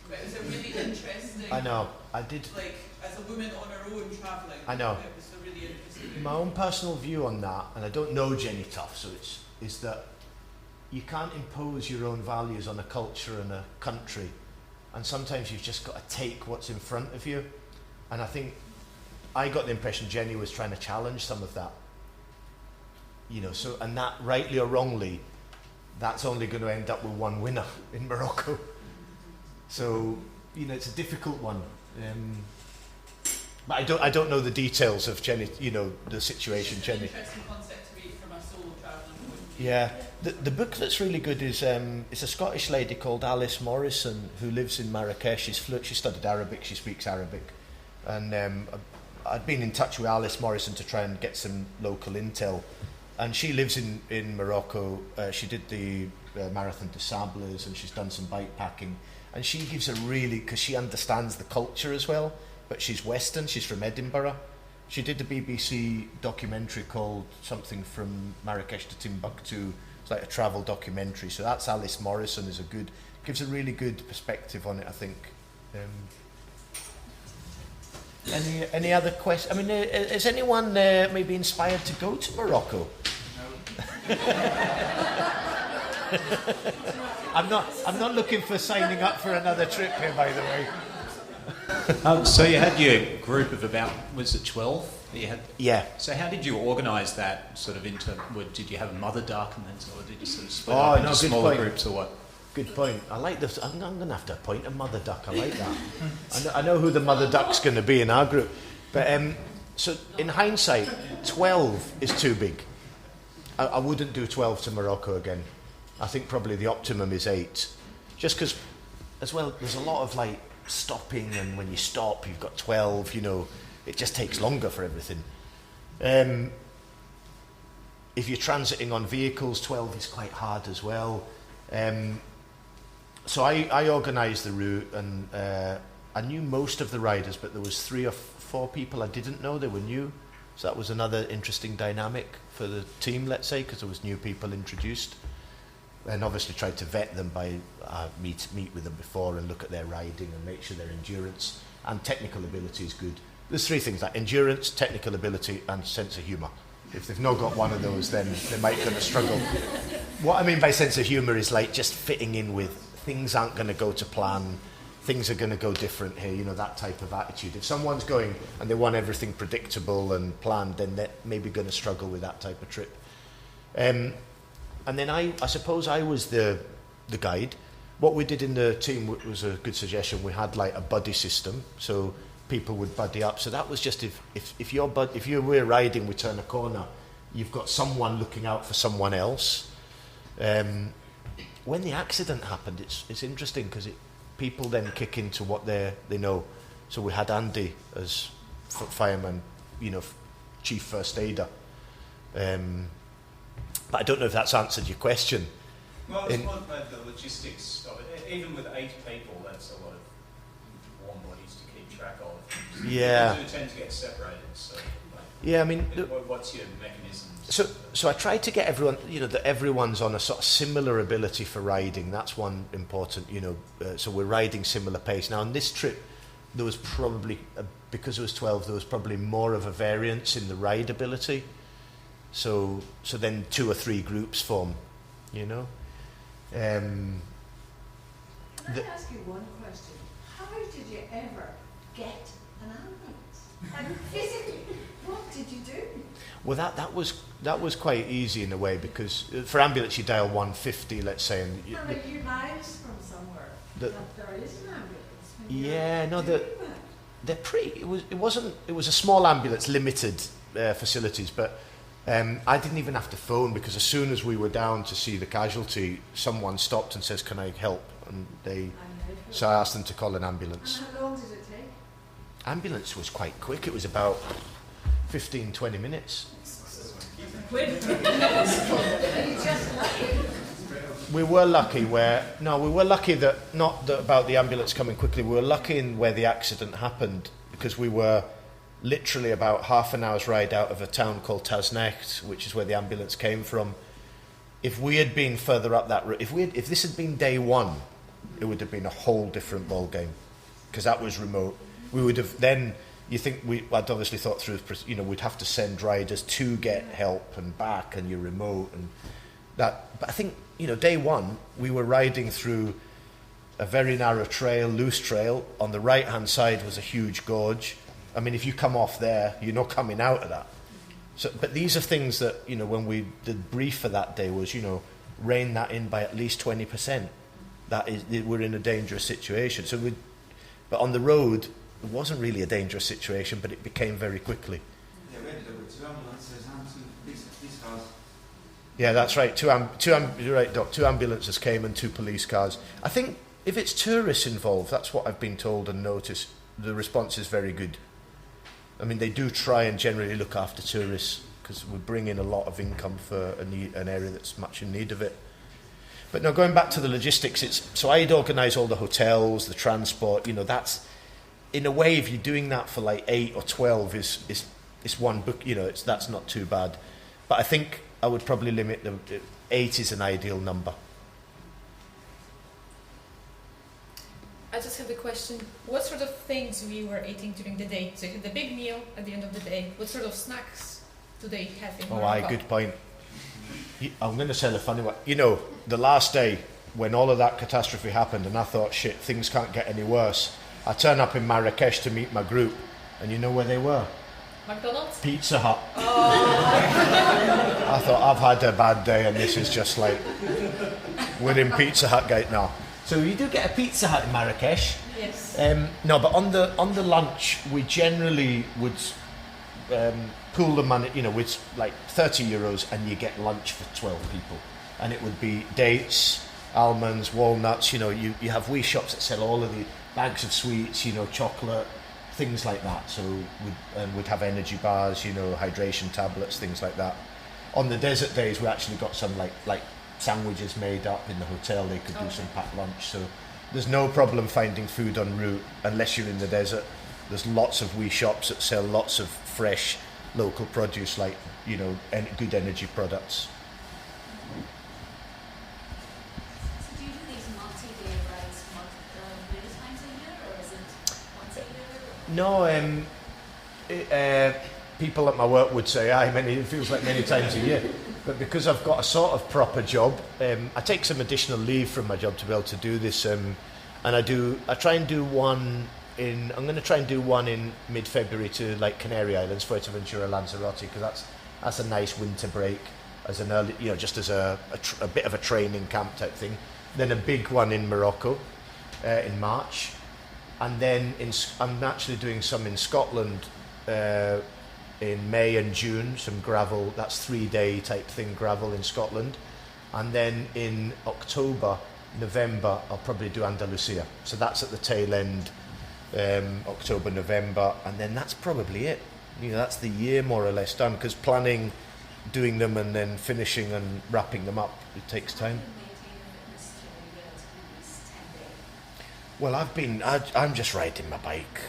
but it was a really interesting. I know. I did. Like as a woman on her own travelling. I know. It was a really interesting. My own personal view on that, and I don't know Jenny Tuff, so is that you can't impose your own values on a culture and a country, and sometimes you've just got to take what's in front of you. And I think I got the impression Jenny was trying to challenge some of that, you know. So, and that, rightly or wrongly, that's only going to end up with one winner in Morocco. So, you know, it's a difficult one. But I don't know the details of Jenny, you know, the situation. It's Jenny. an interesting concept to read from a solo travelling point of view. Yeah, the book that's really good is it's a Scottish lady called Alice Morrison who lives in Marrakesh. She studied Arabic, she speaks Arabic, and I'd been in touch with Alice Morrison to try and get some local intel, and she lives in Morocco. She did the Marathon des Sables, and she's done some bike packing, and she gives a really, because she understands the culture as well, but she's Western, she's from Edinburgh. She did the BBC documentary called something From Marrakesh to Timbuktu. It's like a travel documentary. So that's Alice Morrison, gives a really good perspective on it, I think. Any other questions? I mean, is anyone maybe inspired to go to Morocco? No. I'm not looking for signing up for another trip here, by the way. So you had your group of about, was it 12 that you had? Yeah. So how did you organise that sort of into, did you have a mother duck and then or did you sort of split up into smaller groups or what? Good point. I like this. I'm going to have to appoint a mother duck. I like that. I know who the mother duck's going to be in our group. But so in hindsight, 12 is too big. I wouldn't do 12 to Morocco again. I think probably the optimum is 8. Just because, as well, there's a lot of like stopping, and when you stop, you've got 12. You know, it just takes longer for everything. If you're transiting on vehicles, 12 is quite hard as well. So I organised the route, and I knew most of the riders, but there was 3 or 4 people I didn't know. They were new, so that was another interesting dynamic for the team, let's say, because there was new people introduced. and obviously tried to vet them by meet with them before and look at their riding and make sure their endurance and technical ability is good. There's three things, like endurance, technical ability and sense of humour. If they've not got one of those, then they might kind of struggle. What I mean by sense of humour is like just fitting in with things aren't going to go to plan, things are going to go different here, you know, that type of attitude. If someone's going and they want everything predictable and planned, then they're maybe going to struggle with that type of trip. And then I suppose I was the guide. What we did in the team was a good suggestion. We had like a buddy system, so people would buddy up. So that was just if you were riding, we turn a corner, you've got someone looking out for someone else. When the accident happened, it's interesting because people then kick into what they know. So we had Andy as fireman, you know, chief first aider. But I don't know if that's answered your question. Well, it's more about the logistics of it. Even with 8 people, that's a lot of warm bodies to keep track of. Yeah. People do tend to get separated. So, like, yeah, I mean, what's your mechanism? So I tried to get everyone, you know, that everyone's on a sort of similar ability for riding. That's one important, you know. So we're riding similar pace. Now on this trip, there was probably because it was 12, there was probably more of a variance in the ride ability. So then 2 or 3 groups form, you know. Can I ask you one question? How did you ever get an ambulance? Like physically, what did you do? Well, that was quite easy in a way, because for ambulance you dial 150, let's say, and How many miles from somewhere that there is an ambulance? Yeah, no, they're pretty. It was a small ambulance, limited facilities, but I didn't even have to phone, because as soon as we were down to see the casualty, someone stopped and says, "Can I help?" And so I asked them to call an ambulance. And how long did it take? Ambulance was quite quick. It was about 15-20 minutes. We were lucky that not that about the ambulance coming quickly. We were lucky in where the accident happened, because we were literally about half an hour's ride out of a town called Tasnecht, which is where the ambulance came from. If we had been further up that route, if this had been day one, it would have been a whole different ball game, because that was remote. We would have then. I'd obviously thought through, you know, we'd have to send riders to get help and back, and you're remote and that. But I think, you know, day one, we were riding through a very narrow trail, loose trail. On the right-hand side was a huge gorge. I mean, if you come off there, you're not coming out of that. So, but these are things that, you know, when the brief for that day was, you know, rein that in by at least 20%. We're in a dangerous situation. But on the road, it wasn't really a dangerous situation, but it became very quickly. Yeah, we ended up with 2 ambulances and 2 police cars. Yeah, that's right. You're right, Doc. 2 ambulances came and 2 police cars. I think if it's tourists involved, that's what I've been told and noticed, the response is very good. I mean, they do try and generally look after tourists, because we bring in a lot of income for an area that's much in need of it. But now, going back to the logistics, so I'd organise all the hotels, the transport. You know, that's, in a way, if you're doing that for like 8 or 12, is one book. You know, that's not too bad. But I think I would probably limit them. 8 is an ideal number. I just have a question. What sort of things we were eating during the day? So you had the big meal at the end of the day. What sort of snacks do they have in Morocco? Good point. I'm going to tell a funny one. You know, the last day when all of that catastrophe happened, and I thought, shit, things can't get any worse. I turn up in Marrakesh to meet my group, and you know where they were? McDonald's? Pizza Hut. Oh. I thought, I've had a bad day, and this is just like, we're in Pizza Hut gate now. So you do get a Pizza Hut in Marrakesh. Yes. No, but on the lunch, we generally would pool the money, you know, with like €30, and you get lunch for 12 people. And it would be dates, almonds, walnuts, you know, you have wee shops that sell all of the bags of sweets, you know, chocolate, things like that. So we'd have energy bars, you know, hydration tablets, things like that. On the desert days, we actually got some like sandwiches made up in the hotel. They could do some packed lunch. So there's no problem finding food en route unless you're in the desert. There's lots of wee shops that sell lots of fresh local produce, like, you know, good energy products. No, people at my work would say, it feels like many times a year. But because I've got a sort of proper job, I take some additional leave from my job to be able to do this. And I try and do one I'm going to try and do one in mid-February to like Canary Islands, Fuerteventura, Lanzarote, because that's a nice winter break as an early, just as a bit of a training camp type thing. Then a big one in Morocco in March. And then I'm actually doing some in Scotland in May and June, some gravel, that's 3-day type thing, gravel in Scotland. And then in October, November, I'll probably do Andalusia. So that's at the tail end, October, November, and then that's probably it. That's the year more or less done, because planning, doing them and then finishing and wrapping them up, it takes time. Well, I'm just riding my bike.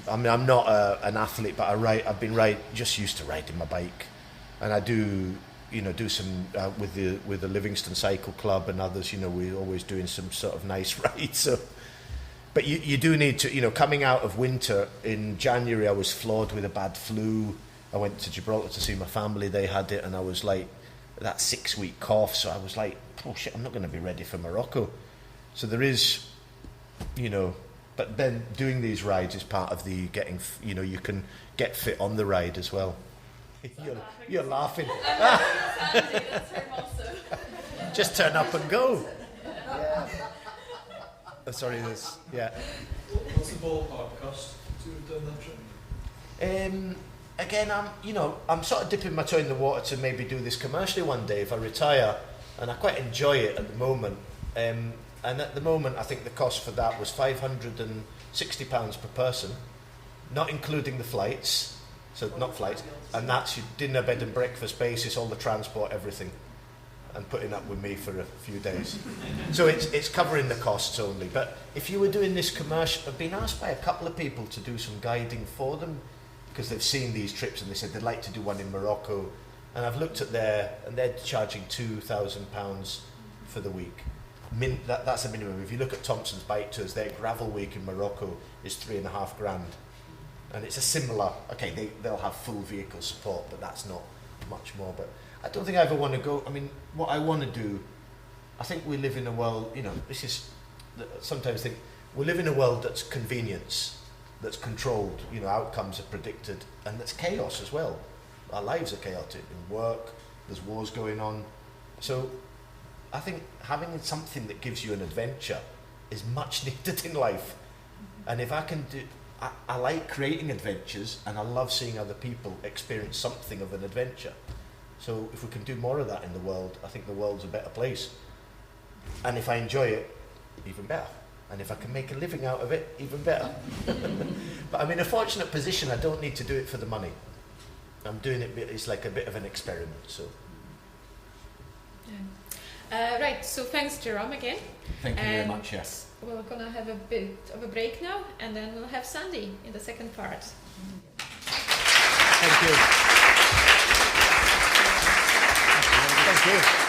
I mean, I'm not an athlete, but I've been just used to riding my bike, and I do some with the Livingston Cycle Club and others. We're always doing some sort of nice rides. So, but you do need to, coming out of winter in January, I was floored with a bad flu. I went to Gibraltar to see my family; they had it, and I was like that 6-week cough. So I was like, oh shit, I'm not going to be ready for Morocco. So there is, But then doing these rides is part of the getting, you can get fit on the ride as well. You're laughing. Sandy, that's her also. Just turn up and go. Yeah. Oh, sorry, yeah. What's the ballpark cost to have done that trip? Again, I'm sort of dipping my toe in the water to maybe do this commercially one day if I retire, and I quite enjoy it at the moment. And at the moment, I think the cost for that was £560 per person, not including the flights, so not flights, and that's your dinner, bed and breakfast basis, all the transport, everything, and putting up with me for a few days. So it's covering the costs only. But if you were doing this commercial, I've been asked by a couple of people to do some guiding for them, because they've seen these trips and they said they'd like to do one in Morocco, and I've looked at and they're charging £2,000 for the week. That's a minimum. If you look at Thompson's Bike Tours, their gravel week in Morocco is $3,500, and it's a similar. Okay, they'll have full vehicle support, but that's not much more. But I don't think I ever want to go. I mean, what I want to do, I think we live in a world. This is sometimes think we live in a world that's convenience, that's controlled. Outcomes are predicted, and that's chaos as well. Our lives are chaotic. In work, there's wars going on, so. I think having something that gives you an adventure is much needed in life. And if I can I like creating adventures, and I love seeing other people experience something of an adventure. So if we can do more of that in the world, I think the world's a better place. And if I enjoy it, even better. And if I can make a living out of it, even better. But I'm in a fortunate position, I don't need to do it for the money. I'm doing it, it's like a bit of an experiment, so. Yeah. Right, so thanks Jerome again. Thank you very much, yes. We're going to have a bit of a break now, and then we'll have Sandy in the second part. Thank you. Thank you.